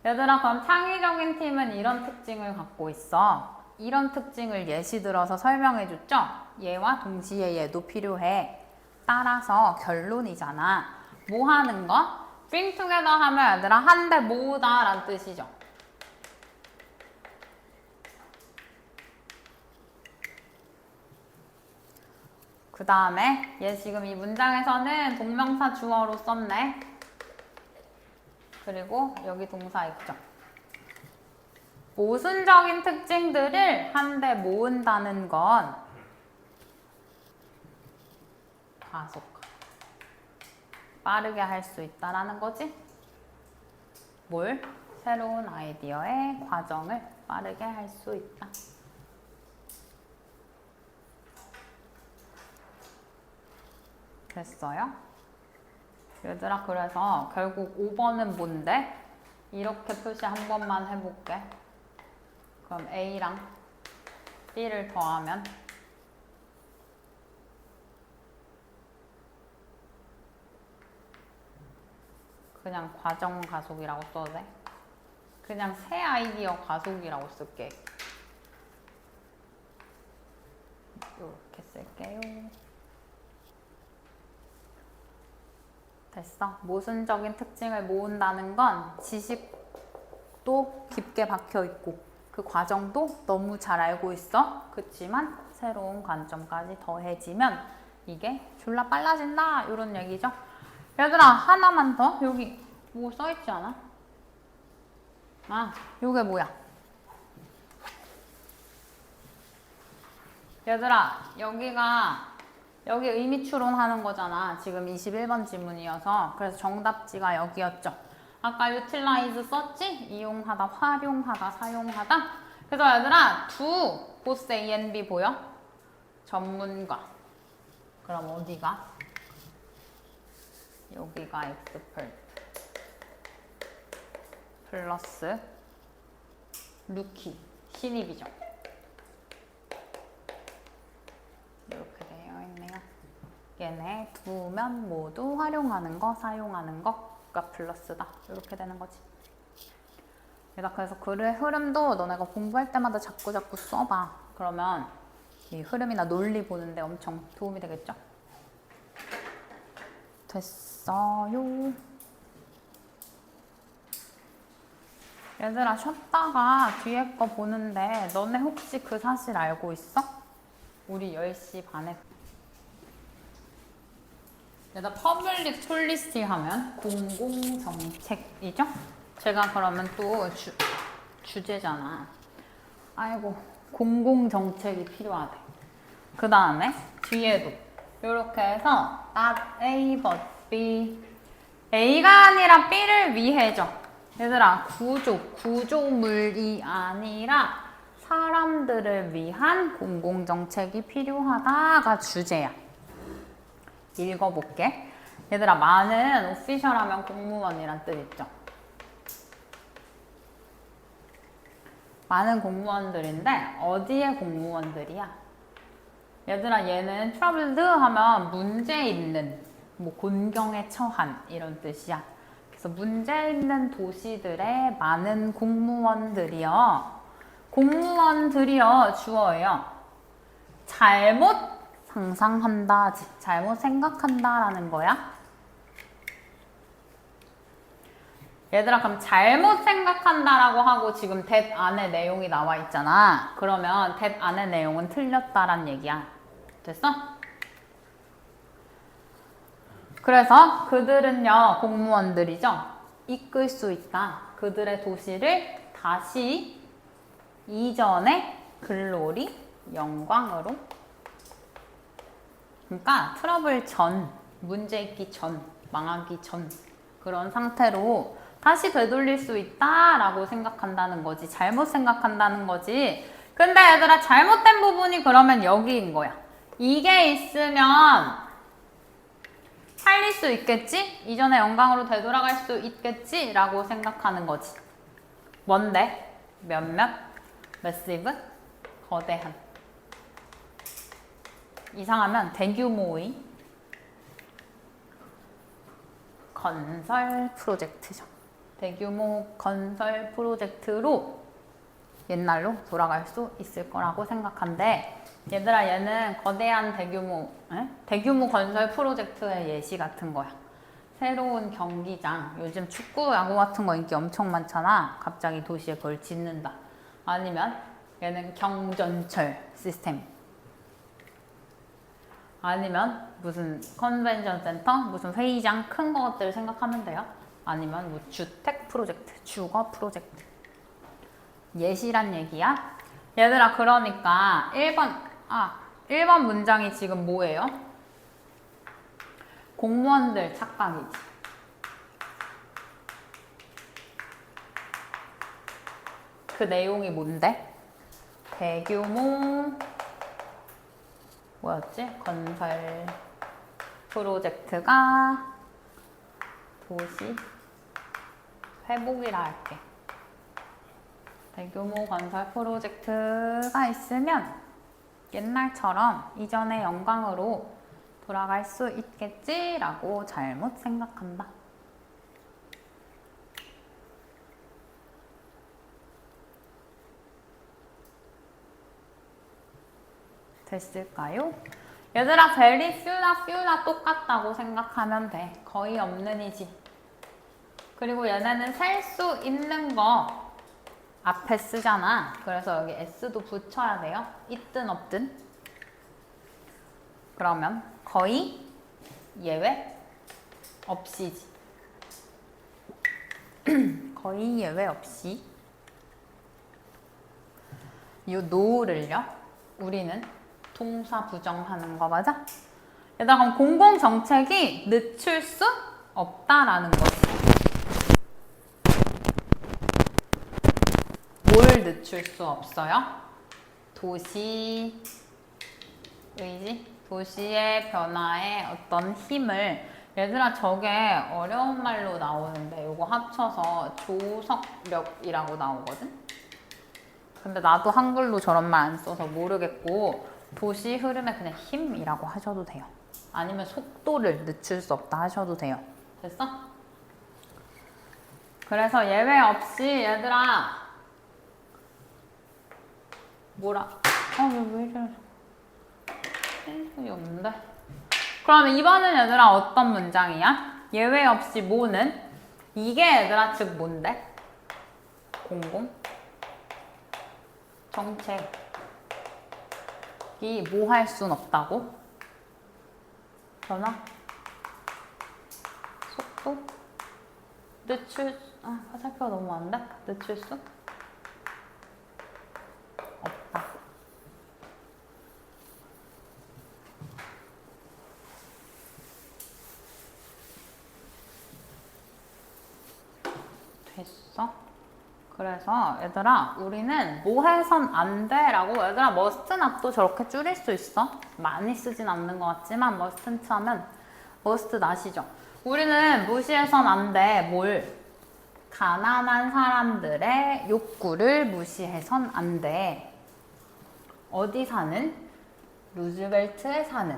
얘들아 그럼 창의적인 팀은 이런 특징을 갖고 있어. 이런 특징을 예시 들어서 설명해 줬죠? 얘와 동시에 얘도 필요해. 따라서 결론이잖아. 뭐 하는 거? bring together 하면 얘들아 한데 모으다 라는 뜻이죠. 그 다음에 얘 지금 이 문장에서는 동명사 주어로 썼네. 그리고 여기 동사 있죠. 모순적인 특징들을 한데 모은다는 건 가속화. 빠르게 할 수 있다라는 거지. 뭘? 새로운 아이디어의 과정을 빠르게 할 수 있다. 됐어요? 얘들아 그래서 결국 5번은 뭔데? 이렇게 표시 한 번만 해볼게. 그럼 A랑 B를 더하면 그냥 과정 가속이라고 써도 돼? 그냥 새 아이디어 가속이라고 쓸게. 이렇게 쓸게요. 됐어. 모순적인 특징을 모은다는 건 지식도 깊게 박혀 있고 그 과정도 너무 잘 알고 있어. 그치만 새로운 관점까지 더해지면 이게 졸라 빨라진다. 이런 얘기죠. 얘들아, 하나만 더. 여기 뭐 써있지 않아? 아, 요게 뭐야? 얘들아, 여기 의미 추론하는 거잖아. 지금 21번 지문이어서. 그래서 정답지가 여기였죠. 아까 utilize 썼지? 이용하다, 활용하다, 사용하다. 그래서 얘들아, both A and B 보여? 전문가. 그럼 어디가? 여기가 expert 플러스 루키, 신입이죠. 이렇게 되어 있네요. 얘네 두 면 모두 활용하는 거, 사용하는 거가 플러스다. 이렇게 되는 거지. 그래서 글의 흐름도 너네가 공부할 때마다 자꾸 써봐. 그러면 이 흐름이나 논리 보는데 엄청 도움이 되겠죠? 됐어요. 얘들아, 쉬었다가 뒤에 거 보는데 너네 혹시 그 사실 알고 있어? 우리 10시 반에 얘들아, 퍼블릭 폴리시 하면 공공정책이죠? 제가 그러면 또 주제잖아. 아이고, 공공정책이 필요하대. 그 다음에 뒤에도 이렇게 해서 not A but B, A가 아니라 B를 위해죠. 얘들아, 구조물이 아니라 사람들을 위한 공공정책이 필요하다가 주제야. 읽어볼게. 얘들아, 많은 오피셜하면 공무원이란 뜻 있죠. 많은 공무원들인데 어디의 공무원들이야? 얘들아, 얘는 troubled 하면 문제 있는, 뭐 곤경에 처한 이런 뜻이야. 그래서 문제 있는 도시들의 많은 공무원들이요. 주어예요. 잘못 상상한다, 잘못 생각한다라는 거야. 얘들아, 그럼 잘못 생각한다라고 하고 지금 that 안에 내용이 나와 있잖아. 그러면 that 안에 내용은 틀렸다란 얘기야. 됐어? 그래서 그들은요, 공무원들이죠. 이끌 수 있다. 그들의 도시를 다시 이전의 글로리, 영광으로. 그러니까 트러블 전, 문제 있기 전, 망하기 전 그런 상태로 다시 되돌릴 수 있다라고 생각한다는 거지. 잘못 생각한다는 거지. 근데 얘들아, 잘못된 부분이 그러면 여기인 거야. 이게 있으면 살릴 수 있겠지? 이전의 영광으로 되돌아갈 수 있겠지? 라고 생각하는 거지. 뭔데? 몇몇? 매시브? 거대한. 이상하면 대규모의 건설 프로젝트죠. 대규모 건설 프로젝트로 옛날로 돌아갈 수 있을 거라고 생각한데, 얘들아, 얘는 거대한 대규모 건설 프로젝트의 예시 같은 거야. 새로운 경기장, 요즘 축구, 야구 같은 거 인기 엄청 많잖아. 갑자기 도시에 그걸 짓는다. 아니면 얘는 경전철 시스템. 아니면 무슨 컨벤션 센터, 무슨 회의장 큰 것들을 생각하면 돼요. 아니면 뭐 주택 프로젝트, 주거 프로젝트. 예시란 얘기야. 얘들아, 그러니까 1번 문장이 지금 뭐예요? 공무원들 착각이지. 그 내용이 뭔데? 대규모 뭐였지? 건설 프로젝트가 도시 회복이라 할게. 대규모 건설 프로젝트가 있으면 옛날처럼 이전의 영광으로 돌아갈 수 있겠지라고 잘못 생각한다. 됐을까요? 얘들아, very few나 똑같다고 생각하면 돼. 거의 없는 이지. 그리고 얘네는 셀 수 있는 거 앞에 쓰잖아. 그래서 여기 s도 붙여야 돼요. 있든 없든. 그러면 거의 예외 없이지. 거의 예외 없이. 이 no를요. 우리는 동사 부정하는 거 맞아? 얘들아, 그럼 공공정책이 늦출 수 없다라는 거지. 뭘 늦출 수 없어요? 도시 의지? 도시의 변화에 어떤 힘을. 얘들아, 저게 어려운 말로 나오는데 이거 합쳐서 조석력이라고 나오거든? 근데 나도 한글로 저런 말 안 써서 모르겠고 도시 흐름에 그냥 힘이라고 하셔도 돼요. 아니면 속도를 늦출 수 없다 하셔도 돼요. 됐어? 그래서 예외 없이 얘들아 뭐라 왜 이래 텐션이 없는데. 그러면 이번은 얘들아 어떤 문장이야? 예외 없이 뭐는? 이게 얘들아 즉 뭔데? 공공 정책이 뭐 할 순 없다고? 변화? 속도? 늦출 화살표가 너무 많은데? 늦출 수? 없다. 됐어? 그래서 얘들아 우리는 뭐 해선 안 돼 라고 얘들아 must not도 저렇게 줄일 수 있어. 많이 쓰진 않는 것 같지만 must not 하면 must not이죠. 우리는 무시해선 안 돼. 뭘? 가난한 사람들의 욕구를 무시해선 안 돼. 어디 사는? 루즈벨트에 사는.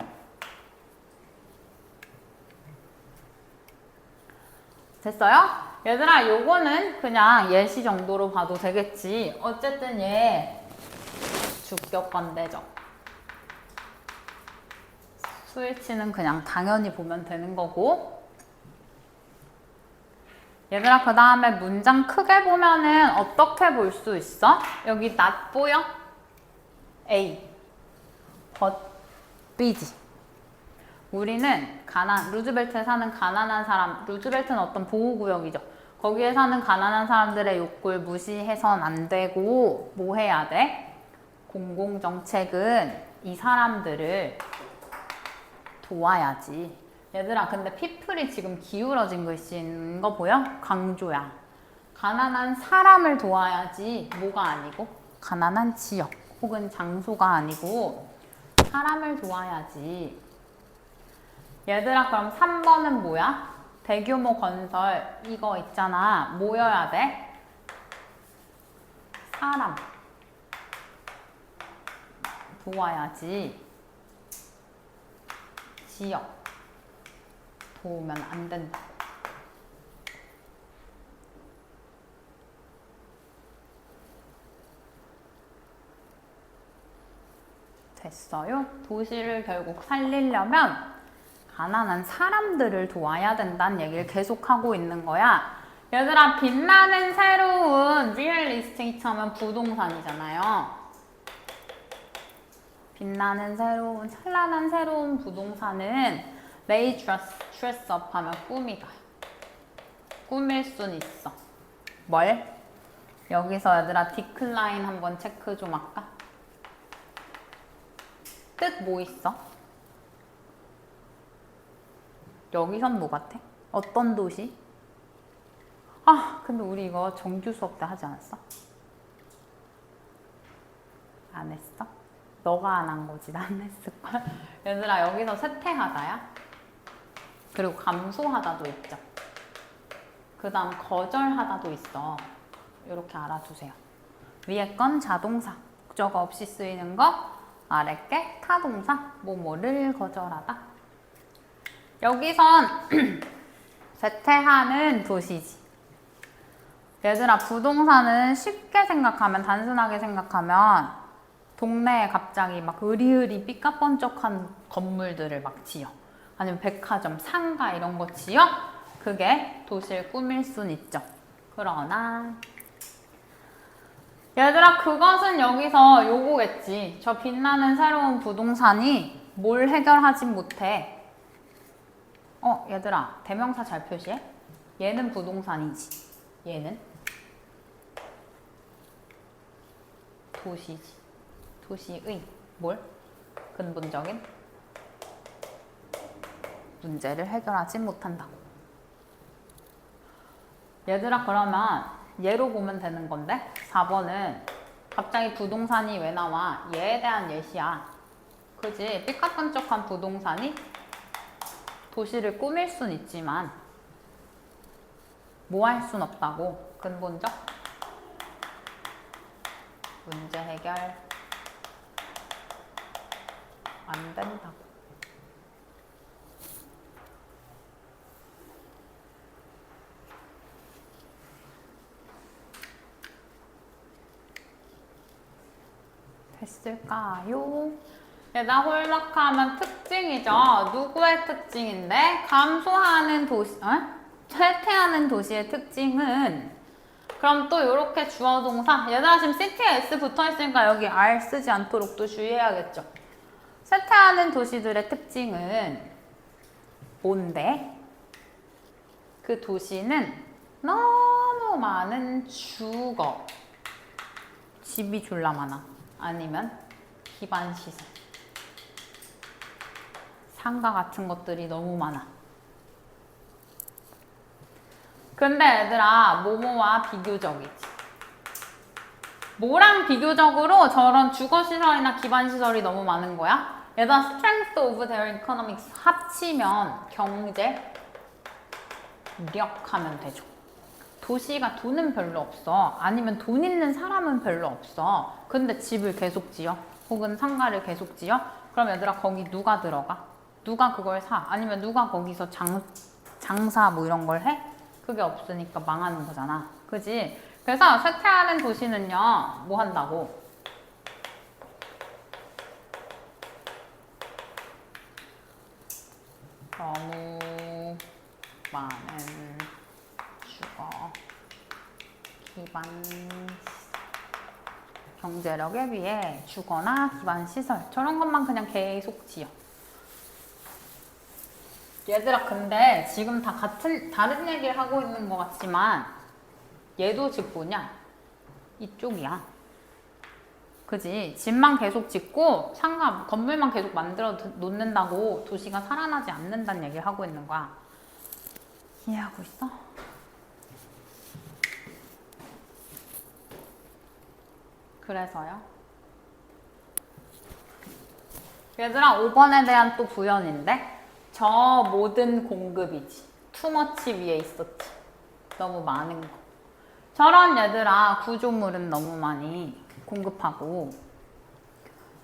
됐어요? 얘들아 요거는 그냥 예시 정도로 봐도 되겠지. 어쨌든 얘 주격 관대적. 스위치는 그냥 당연히 보면 되는 거고. 얘들아 그 다음에 문장 크게 보면은 어떻게 볼 수 있어? 여기 not 보여? A but B지. 우리는 루즈벨트에 사는 가난한 사람, 루즈벨트는 어떤 보호구역이죠. 거기에 사는 가난한 사람들의 욕구를 무시해선 안 되고 뭐 해야 돼? 공공정책은 이 사람들을 도와야지. 얘들아 근데 people이 지금 기울어진 글씨인 거 보여? 강조야. 가난한 사람을 도와야지 뭐가 아니고 가난한 지역 혹은 장소가 아니고 사람을 도와야지. 얘들아 그럼 3번은 뭐야? 대규모 건설 이거 있잖아. 뭐여야 돼? 사람 도와야지. 지역 도우면 안 된다. 됐어요? 도시를 결국 살리려면 가난한 사람들을 도와야 된다는 얘기를 계속하고 있는 거야. 얘들아 빛나는 새로운 real estate 하면 부동산이잖아요. 빛나는 새로운 찬란한 새로운 부동산은 they dress up 하면 꾸미다. 꾸밀 순 있어. 뭘? 여기서 얘들아 decline 한번 체크 좀 할까? 뜻 뭐 있어? 여기선 뭐 같아? 어떤 도시? 근데 우리 이거 정규 수업 때 하지 않았어? 안 했어? 너가 안 한 거지. 난 했을걸? 얘들아 여기서 쇠퇴하다야? 그리고 감소하다도 있죠. 그 다음 거절하다도 있어. 이렇게 알아두세요. 위에 건 자동사, 목적어 없이 쓰이는 거, 아래 게 타동사, 뭐뭐를 거절하다. 여기선 쇠퇴하는 도시지. 얘들아, 부동산은 쉽게 생각하면, 단순하게 생각하면 동네에 갑자기 막 으리으리 삐까뻔쩍한 건물들을 막 지어. 아니면 백화점, 상가 이런 거 지어? 그게 도시를 꾸밀 순 있죠. 그러나 얘들아, 그것은 여기서 요거겠지. 저 빛나는 새로운 부동산이 뭘 해결하진 못해. 얘들아, 대명사 잘 표시해. 얘는 부동산이지. 얘는 도시지. 도시의 뭘? 근본적인 문제를 해결하지 못한다고. 얘들아, 그러면 예로 보면 되는 건데 4번은 갑자기 부동산이 왜 나와? 얘에 대한 예시야. 그지? 삐까뻔쩍한 부동산이 도시를 꾸밀 순 있지만 뭐 할 순 없다고. 근본적 문제 해결 안 된다고. 됐을까요? 얘다 홀막하면 특징이죠. 누구의 특징인데? 감소하는 도시, 쇠퇴하는 도시의 특징은, 그럼 또 이렇게 주어 동사. 얘들아, 지금 city에 s 붙어있으니까 여기 r 쓰지 않도록 또 주의해야겠죠. 쇠퇴하는 도시들의 특징은 뭔데? 그 도시는 너무 많은 주거, 집이 졸라 많아. 아니면 기반시설, 상가 같은 것들이 너무 많아. 근데 얘들아, 뭐뭐와 비교적이지. 뭐랑 비교적으로 저런 주거시설이나 기반시설이 너무 많은 거야? 얘들아, strength of their economics 합치면 경제력 하면 되죠. 도시가 돈은 별로 없어. 아니면 돈 있는 사람은 별로 없어. 근데 집을 계속 지어. 혹은 상가를 계속 지어. 그럼 얘들아, 거기 누가 들어가? 누가 그걸 사? 아니면 누가 거기서 장사 뭐 이런 걸 해? 그게 없으니까 망하는 거잖아. 그지? 그래서 쇠퇴하는 도시는요, 뭐 한다고? 너무 많은 주거 기반 경제력에 비해 주거나 기반 시설 저런 것만 그냥 계속 지어. 얘들아, 근데 지금 다 다른 얘기를 하고 있는 것 같지만 얘도 집 뭐냐? 이쪽이야. 그지? 집만 계속 짓고 상가, 건물만 계속 만들어 놓는다고 도시가 살아나지 않는다는 얘기를 하고 있는 거야. 이해하고 있어? 그래서요. 얘들아, 5번에 대한 또 부연인데 저 모든 공급이지. 투머치 위에 있었지. 너무 많은 거. 저런 얘들아, 구조물은 너무 많이 공급하고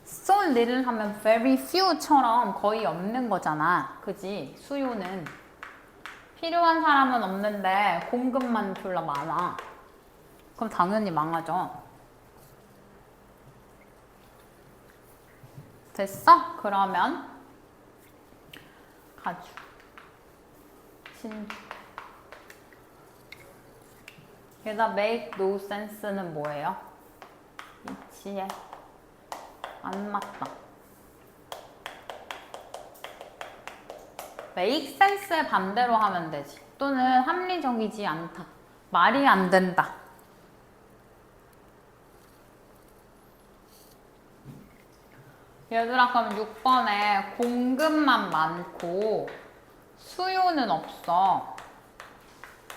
so little 하면 very few처럼 거의 없는 거잖아. 그지? 수요는 필요한 사람은 없는데 공급만 졸라 많아. 그럼 당연히 망하죠. 됐어? 그러면 가주, 신주. 얘가 make no sense는 뭐예요? 이치에 안 맞다. make sense의 반대로 하면 되지. 또는 합리적이지 않다. 말이 안 된다. 얘들아, 그럼 6번에 공급만 많고 수요는 없어.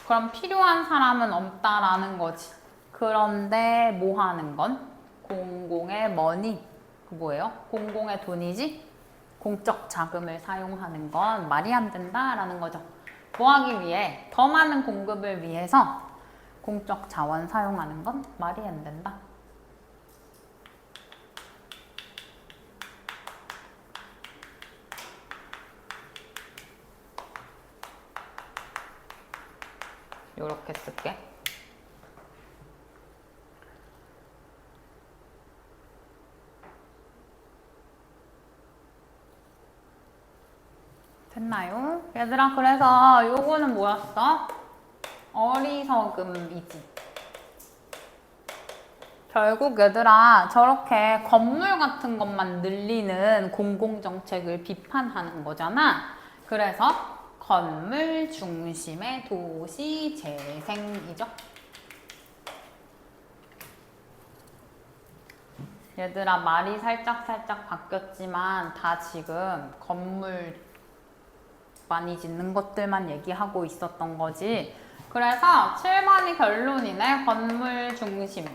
그럼 필요한 사람은 없다라는 거지. 그런데 뭐 하는 건? 공공의 머니. 그 뭐예요? 공공의 돈이지? 공적 자금을 사용하는 건 말이 안 된다라는 거죠. 뭐 하기 위해? 더 많은 공급을 위해서 공적 자원 사용하는 건 말이 안 된다. 요렇게 쓸게. 됐나요? 얘들아, 그래서 요거는 뭐였어? 어리석음이지. 결국 얘들아, 저렇게 건물 같은 것만 늘리는 공공정책을 비판하는 거잖아. 그래서 건물 중심의 도시 재생이죠. 얘들아, 말이 살짝 바뀌었지만 다 지금 건물 많이 짓는 것들만 얘기하고 있었던 거지. 그래서 7번이 결론이네. 건물 중심.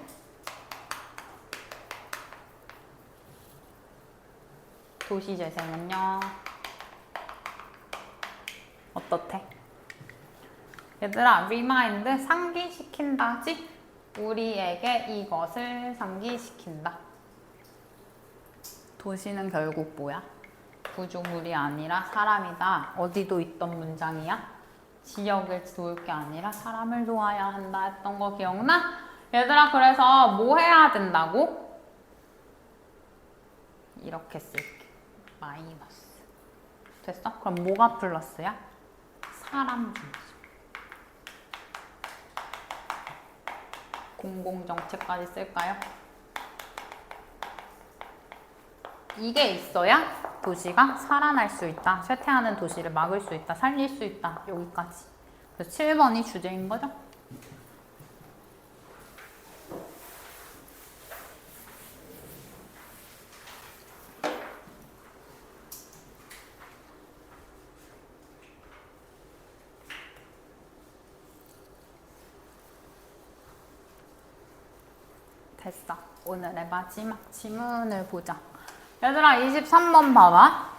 도시 재생은요. 어떻대? 얘들아, 리마인드 상기시킨다지? 우리에게 이것을 상기시킨다. 도시는 결국 뭐야? 구조물이 아니라 사람이다. 어디도 있던 문장이야? 지역을 도울 게 아니라 사람을 도와야 한다 했던 거 기억나? 얘들아, 그래서 뭐 해야 된다고? 이렇게 쓸게. 마이너스. 됐어? 그럼 뭐가 플러스야? 사람 중심. 공공정책까지 쓸까요? 이게 있어야 도시가 살아날 수 있다. 쇠퇴하는 도시를 막을 수 있다. 살릴 수 있다. 여기까지. 그래서 7번이 주제인 거죠. 됐어. 오늘의 마지막 지문을 보자. 얘들아, 23번 봐봐.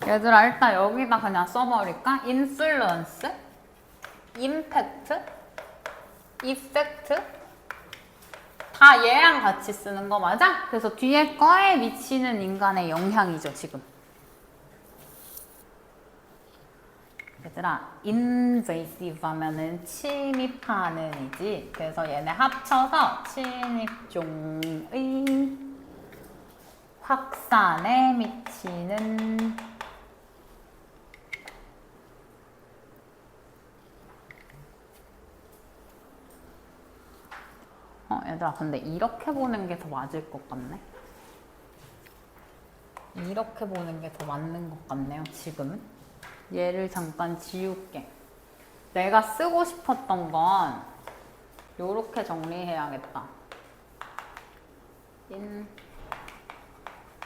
얘들아, 일단 여기다 그냥 써버릴까? influence, impact, effect 다 얘랑 같이 쓰는 거 맞아? 그래서 뒤에 거에 미치는 인간의 영향이죠, 지금. 얘들아, invasive 하면은 침입하는이지. 그래서 얘네 합쳐서 침입종의 확산에 미치는 얘들아, 근데 이렇게 보는 게 더 맞을 것 같네. 이렇게 보는 게 더 맞는 것 같네요, 지금은. 얘를 잠깐 지울게. 내가 쓰고 싶었던 건 요렇게 정리해야겠다.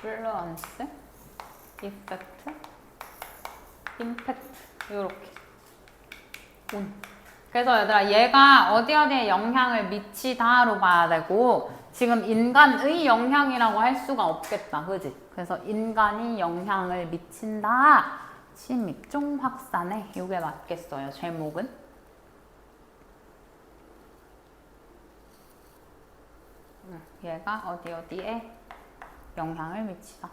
influence, effect, impact 요렇게. 그래서 얘들아, 얘가 어디에 영향을 미치다로 봐야 되고 지금 인간의 영향이라고 할 수가 없겠다. 그지? 그래서 인간이 영향을 미친다. 침입종 확산에 요게 맞겠어요. 제목은. 얘가 어디에 영향을 미치다.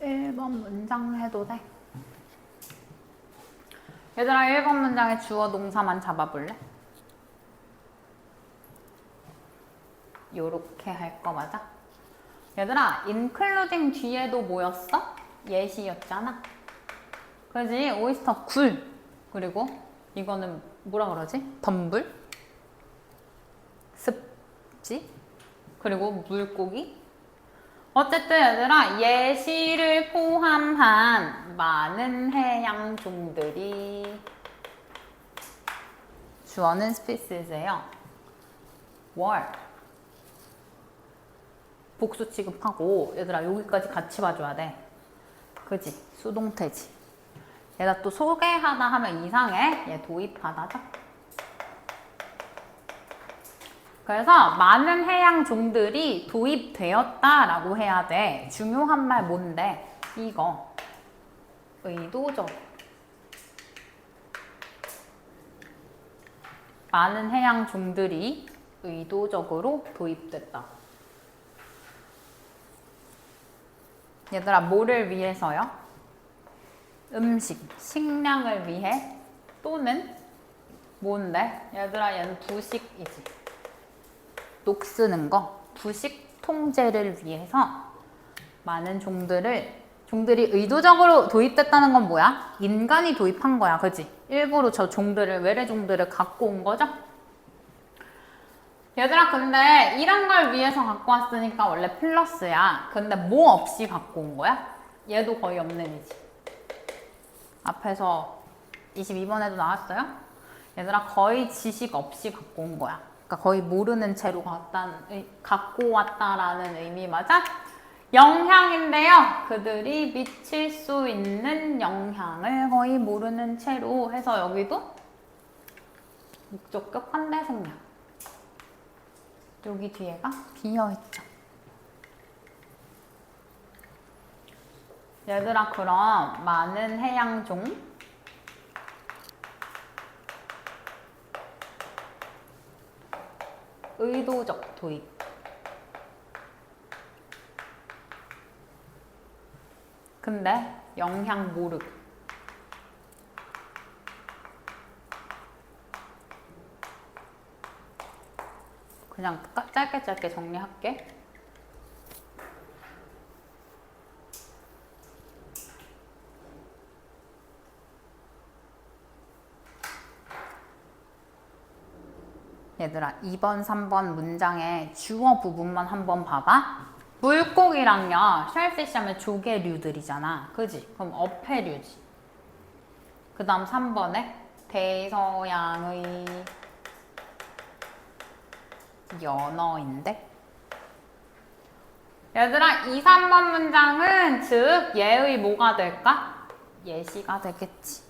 (1번) 문장 해도 돼? 얘들아, 1번 문장에 주어 동사만 잡아볼래? 요렇게 할 거 맞아? 얘들아, including 뒤에도 뭐였어? 예시였잖아. 그지? 오이스터 굴. 그리고 이거는 뭐라 그러지? 덤불? 습지? 그리고 물고기? 어쨌든 얘들아, 예시를 포함한 많은 해양종들이 주어는 species예요. 월 복수 취급하고 얘들아, 여기까지 같이 봐줘야 돼. 그지? 수동태지. 얘가 또 소개하다 하면 이상해. 얘 도입하다죠. 그래서 많은 해양 종들이 도입되었다라고 해야 돼. 중요한 말 뭔데? 이거. 의도적. 많은 해양 종들이 의도적으로 도입됐다. 얘들아, 뭐를 위해서요? 음식, 식량을 위해 또는 뭔데? 얘들아, 얘는 부식이지. 녹쓰는 거, 부식 통제를 위해서 많은 종들이 의도적으로 도입됐다는 건 뭐야? 인간이 도입한 거야, 그지? 일부러 저 종들을, 외래종들을 갖고 온 거죠? 얘들아, 근데 이런 걸 위해서 갖고 왔으니까 원래 플러스야. 근데 뭐 없이 갖고 온 거야? 얘도 거의 없는 이지. 앞에서 22번에도 나왔어요? 얘들아, 거의 지식 없이 갖고 온 거야. 그러니까 거의 모르는 채로 갖고 왔다라는 의미 맞아? 영향인데요. 그들이 미칠 수 있는 영향을 거의 모르는 채로 해서 여기도 목적격 환대 생략. 여기 뒤에가 비어있죠. 얘들아, 그럼 많은 해양종 의도적 도입. 근데 영향 모르. 그냥 짧게 정리할게. 얘들아, 2번, 3번 문장의 주어 부분만 한번 봐봐. 물고기랑요, 쉘피쉬 하면 조개류들이잖아. 그지? 그럼 어패류지. 그 다음 3번에 대서양의 연어인데? 얘들아, 2, 3번 문장은 즉 얘의 뭐가 될까? 예시가 되겠지.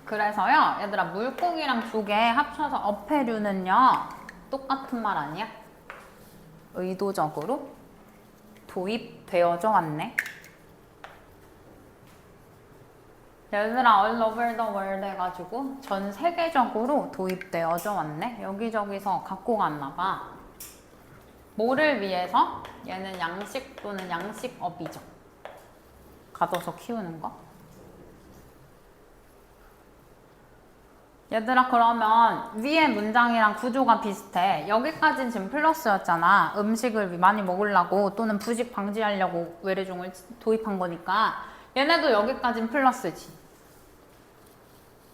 그래서요, 얘들아, 물고기랑 조개 합쳐서 어패류는요, 똑같은 말 아니야? 의도적으로 도입되어져 왔네. 얘들아, all over the world 해가지고 전 세계적으로 도입되어져 왔네. 여기저기서 갖고 갔나 봐. 뭐를 위해서? 얘는 양식 또는 양식업이죠. 가둬서 키우는 거. 얘들아, 그러면 위에 문장이랑 구조가 비슷해. 여기까지는 지금 플러스였잖아. 음식을 많이 먹으려고 또는 부식 방지하려고 외래종을 도입한 거니까 얘네도 여기까지는 플러스지.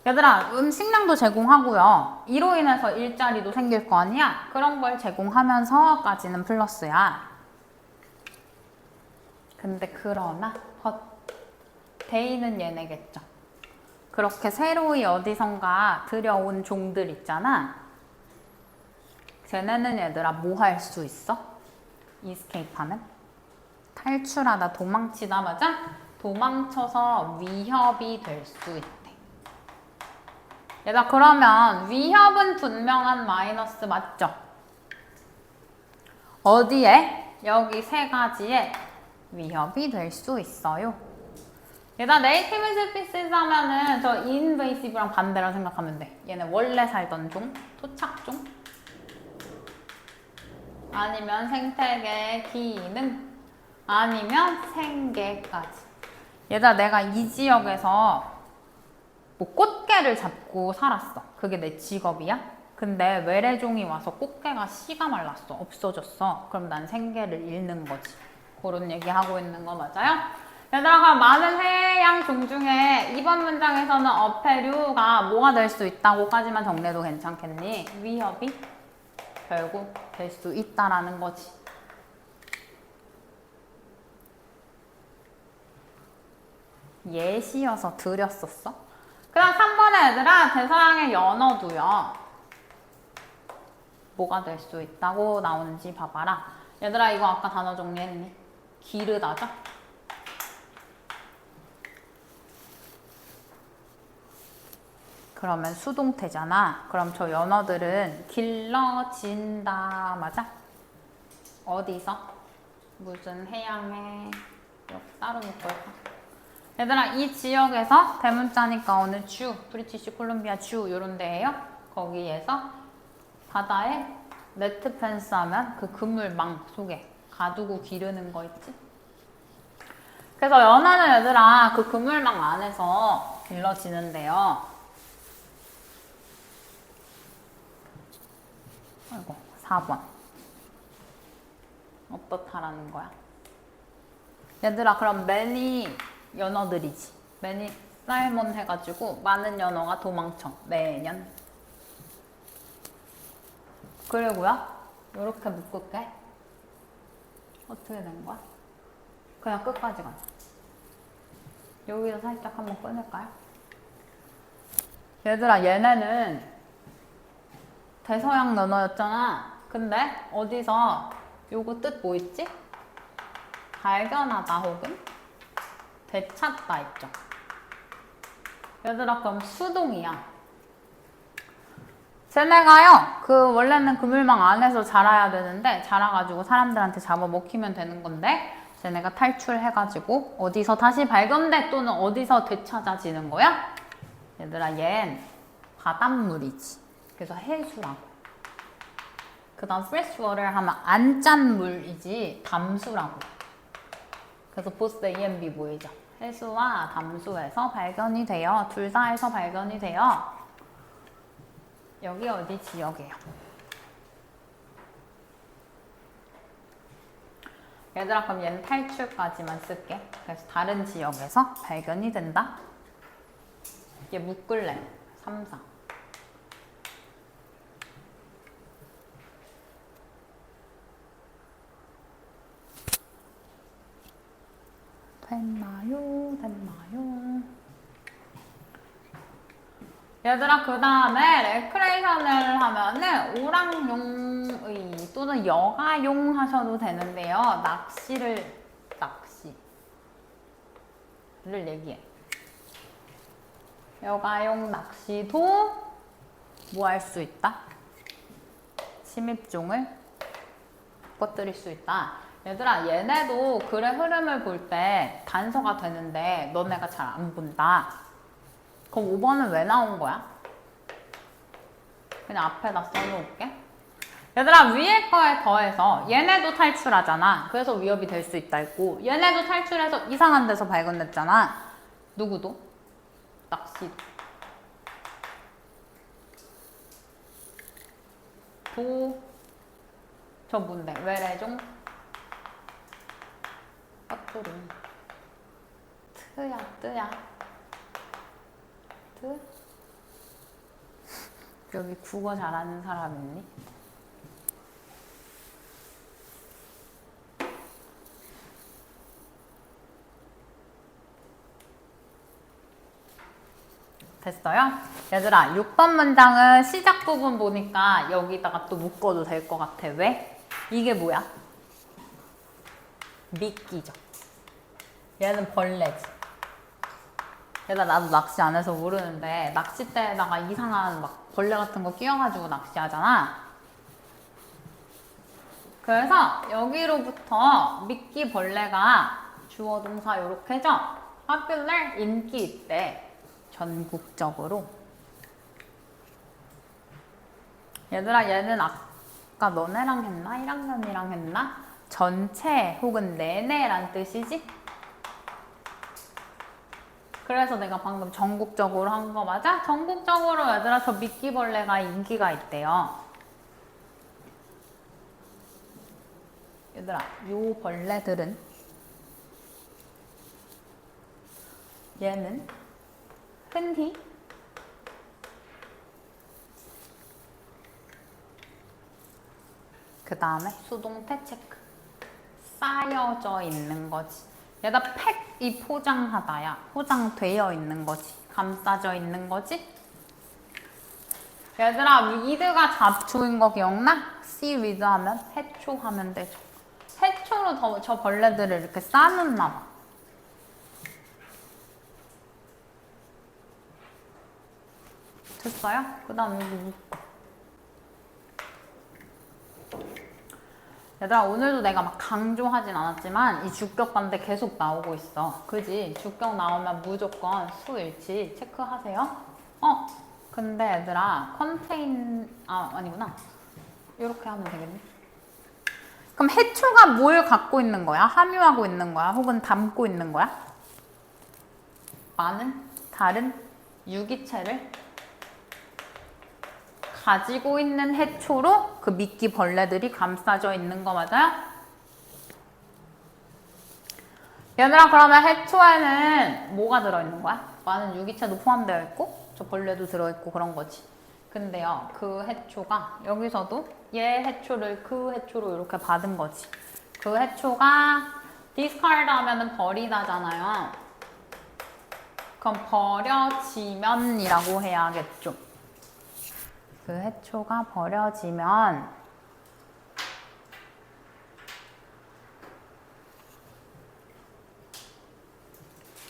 얘들아, 식량도 제공하고요. 이로 인해서 일자리도 생길 거 아니야? 그런 걸 제공하면서까지는 플러스야. 근데 그러나 데이는 얘네겠죠. 그렇게 새로이 어디선가 들여온 종들 있잖아. 쟤네는 얘들아 뭐 할 수 있어? 이스케이프하는? 탈출하다, 도망치다 맞아? 도망쳐서 위협이 될 수 있대. 얘들아, 그러면 위협은 분명한 마이너스 맞죠? 어디에? 여기 세 가지에 위협이 될 수 있어요. 얘들아, 네이티브 스피시스 하면은 저 인베이시브랑 반대로 생각하면 돼. 얘는 원래 살던 종, 토착종, 아니면 생태계 기능, 아니면 생계까지. 얘들아, 내가 이 지역에서 뭐 꽃게를 잡고 살았어. 그게 내 직업이야? 근데 외래종이 와서 꽃게가 씨가 말랐어. 없어졌어. 그럼 난 생계를 잃는 거지. 그런 얘기하고 있는 거 맞아요? 얘들아, 많은 해양 종 중에 이번 문장에서는 어패류가 뭐가 될 수 있다고까지만 정리해도 괜찮겠니? 위협이 결국 될 수 있다라는 거지. 예시여서 드렸었어? 그 다음 3번에 얘들아, 대서양의 연어도요. 뭐가 될 수 있다고 나오는지 봐봐라. 얘들아 이거 아까 단어 정리했니? 기르다죠? 그러면 수동태잖아. 그럼 저 연어들은 길러진다. 맞아? 어디서? 무슨 해양에? 이렇게 따로 묶을까? 얘들아 이 지역에서 대문자니까 어느 주, 브리티시 콜롬비아 주 이런 데예요. 거기에서 바다에 네트 펜스 하면 그 그물망 속에 가두고 기르는 거 있지? 그래서 연어는 얘들아 그 그물망 안에서 길러지는데요. 아이고 4번 어떻다라는 거야? 얘들아 그럼 매니 연어들이지. 매니 살몬 해가지고 많은 연어가 도망쳐 매년. 그리고요 이렇게 묶을게. 어떻게 된 거야? 그냥 끝까지 가자. 여기서 살짝 한번 끊을까요? 얘들아 얘네는 대서양 연어였잖아. 근데 어디서 요거 뜻 뭐 있지? 발견하다 혹은 되찾다 있죠. 얘들아 그럼 수동이야. 쟤네가요 그 원래는 그물망 안에서 자라야 되는데 자라가지고 사람들한테 잡아먹히면 되는 건데 쟤네가 탈출해가지고 어디서 다시 발견돼 또는 어디서 되찾아지는 거야? 얘들아 얜 바닷물이지. 그래서 해수라고. 그 다음 fresh water 하면 안 짠 물이지 담수라고. 그래서 both A and B 보이죠? 해수와 담수에서 발견이 돼요. 둘 다에서 발견이 돼요. 여기 어디 지역이에요? 얘들아 그럼 얘는 탈출까지만 쓸게. 그래서 다른 지역에서 발견이 된다. 얘 묶을래. 3, 4. 됐나요? 됐나요? 얘들아 그 다음에 레크레이션을 하면은 오랑용의 또는 여가용 하셔도 되는데요. 낚시를 얘기해. 여가용 낚시도 뭐 할 수 있다? 침입종을 꺼뜨릴 수 있다. 얘들아 얘네도 글의 흐름을 볼 때 단서가 되는데 너네가 잘 안 본다. 그럼 5번은 왜 나온 거야? 그냥 앞에다 써놓을게. 얘들아 위에 거에 더해서 얘네도 탈출하잖아. 그래서 위협이 될 수 있다 했고 얘네도 탈출해서 이상한 데서 발견됐잖아. 누구도? 낚시도. 저 뭔데? 외래종? 깍두리. 뜨야. 여기 국어 잘하는 사람 있니? 됐어요? 얘들아 6번 문장은 시작 부분 보니까 여기다가 또 묶어도 될 것 같아. 왜? 이게 뭐야? 미끼죠. 얘는 벌레지. 얘들아 나도 낚시 안 해서 모르는데 낚싯대에다가 이상한 막 벌레 같은 거 끼워가지고 낚시하잖아. 그래서 여기로부터 미끼 벌레가 주어 동사 요렇게죠. popular 인기 있대. 전국적으로. 얘들아 얘는 아까 너네랑 했나? 1학년이랑 했나? 전체 혹은 내내란 뜻이지? 그래서 내가 방금 전국적으로 한 거 맞아? 전국적으로 얘들아 저 미끼벌레가 인기가 있대요. 얘들아 요 벌레들은 얘는 흔히 그 다음에 수동태 체크 쌓여져 있는 거지. 얘가 팩이 포장하다야. 포장되어 있는 거지. 감싸져 있는 거지. 얘들아 with가 잡초인 거 기억나? see with 하면 해초 하면 되죠. 손으로 저 벌레들을 이렇게 싸놓나 봐. 됐어요? 그 다음 여기 묶어. 얘들아, 오늘도 내가 막 강조하진 않았지만 이 주격 반대 계속 나오고 있어. 그지? 주격 나오면 무조건 수일치 체크하세요. 근데 얘들아, 아니구나. 이렇게 하면 되겠네. 그럼 해초가 뭘 갖고 있는 거야? 함유하고 있는 거야? 혹은 담고 있는 거야? 많은 다른 유기체를 가지고 있는 해초로 그 미끼 벌레들이 감싸져 있는 거 맞아요? 얘들아, 그러면 해초에는 뭐가 들어있는 거야? 많은 유기체도 포함되어 있고 저 벌레도 들어있고 그런 거지. 근데요, 그 해초가 여기서도 얘 해초를 그 해초로 이렇게 받은 거지. 그 해초가 discard 하면은 버리다잖아요. 그럼 버려지면이라고 해야겠죠. 그 해초가 버려지면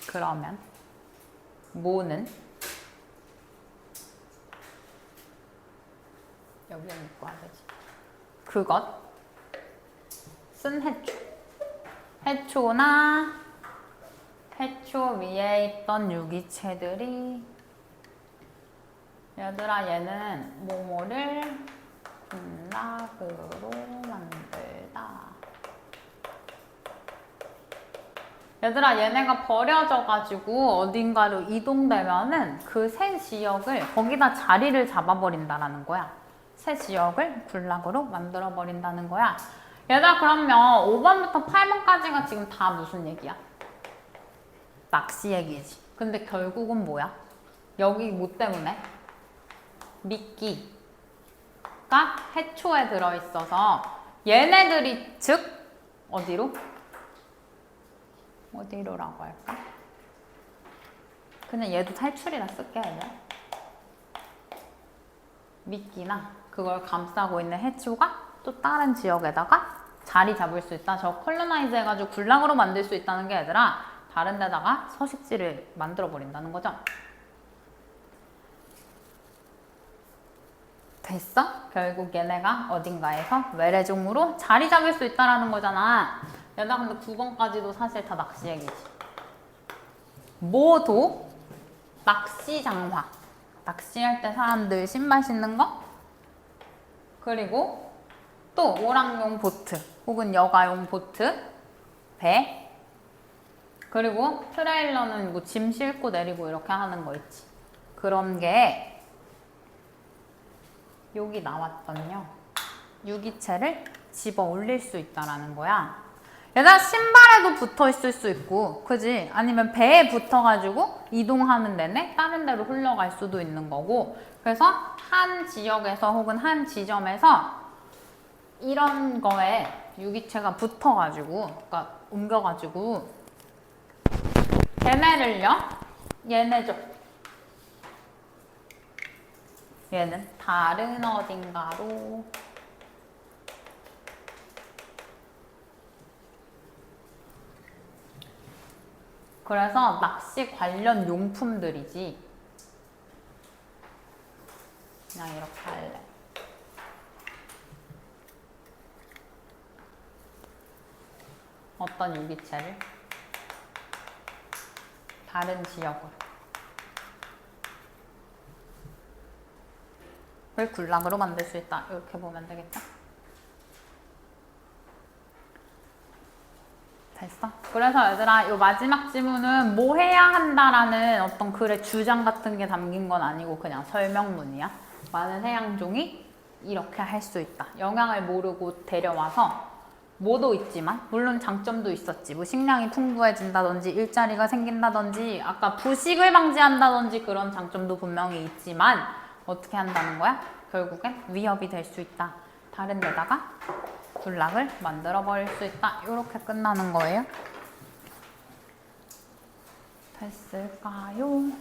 그러면 뭐는 여기에 묶고 해야 되지. 그것 쓴 해초. 해초나 해초 위에 있던 유기체들이 얘들아, 얘는 뭐뭐를 군락으로 만들다. 얘들아, 얘네가 버려져가지고 어딘가로 이동되면은 그 새 지역을 거기다 자리를 잡아버린다라는 거야. 새 지역을 군락으로 만들어버린다는 거야. 얘들아, 그러면 5번부터 8번까지가 지금 다 무슨 얘기야? 낚시 얘기지. 근데 결국은 뭐야? 여기 뭐 때문에? 미끼가 해초에 들어있어서 얘네들이 즉 어디로라고 할까? 그냥 얘도 탈출이라 쓸게. 얘는 미끼나 그걸 감싸고 있는 해초가 또 다른 지역에다가 자리 잡을 수 있다. 저 컬러나이즈 해가지고 군락으로 만들 수 있다는 게 얘들아, 다른 데다가 서식지를 만들어 버린다는 거죠. 됐어? 결국 얘네가 어딘가에서 외래종으로 자리 잡을 수 있다는 거잖아. 얘들아, 근데 9번까지도 사실 다 낚시 얘기지. 모도 낚시 장화. 낚시할 때 사람들 신발 신는 거? 그리고 또 오락용 보트 혹은 여가용 보트, 배. 그리고 트레일러는 뭐 짐 싣고 내리고 이렇게 하는 거 있지. 그런 게 여기 나왔던요. 유기체를 집어 올릴 수 있다라는 거야. 얘들아, 신발에도 붙어 있을 수 있고, 그지? 아니면 배에 붙어가지고 이동하는 내내 다른 데로 흘러갈 수도 있는 거고. 그래서 한 지역에서 혹은 한 지점에서 이런 거에 유기체가 붙어가지고, 그러니까 옮겨가지고 얘네죠. 얘는 다른 어딘가로 그래서 낚시 관련 용품들이지. 그냥 이렇게 할래. 어떤 유기체를 다른 지역으로 을 군락으로 만들 수 있다. 이렇게 보면 되겠다. 됐어? 그래서 얘들아, 이 마지막 지문은 뭐 해야 한다라는 어떤 글의 주장 같은 게 담긴 건 아니고 그냥 설명문이야. 많은 해양종이 이렇게 할 수 있다. 영양을 모르고 데려와서 뭐도 있지만 물론 장점도 있었지. 뭐 식량이 풍부해진다든지 일자리가 생긴다든지 아까 부식을 방지한다든지 그런 장점도 분명히 있지만 어떻게 한다는 거야? 결국엔 위협이 될 수 있다. 다른 데다가 군락을 만들어 버릴 수 있다. 이렇게 끝나는 거예요. 됐을까요?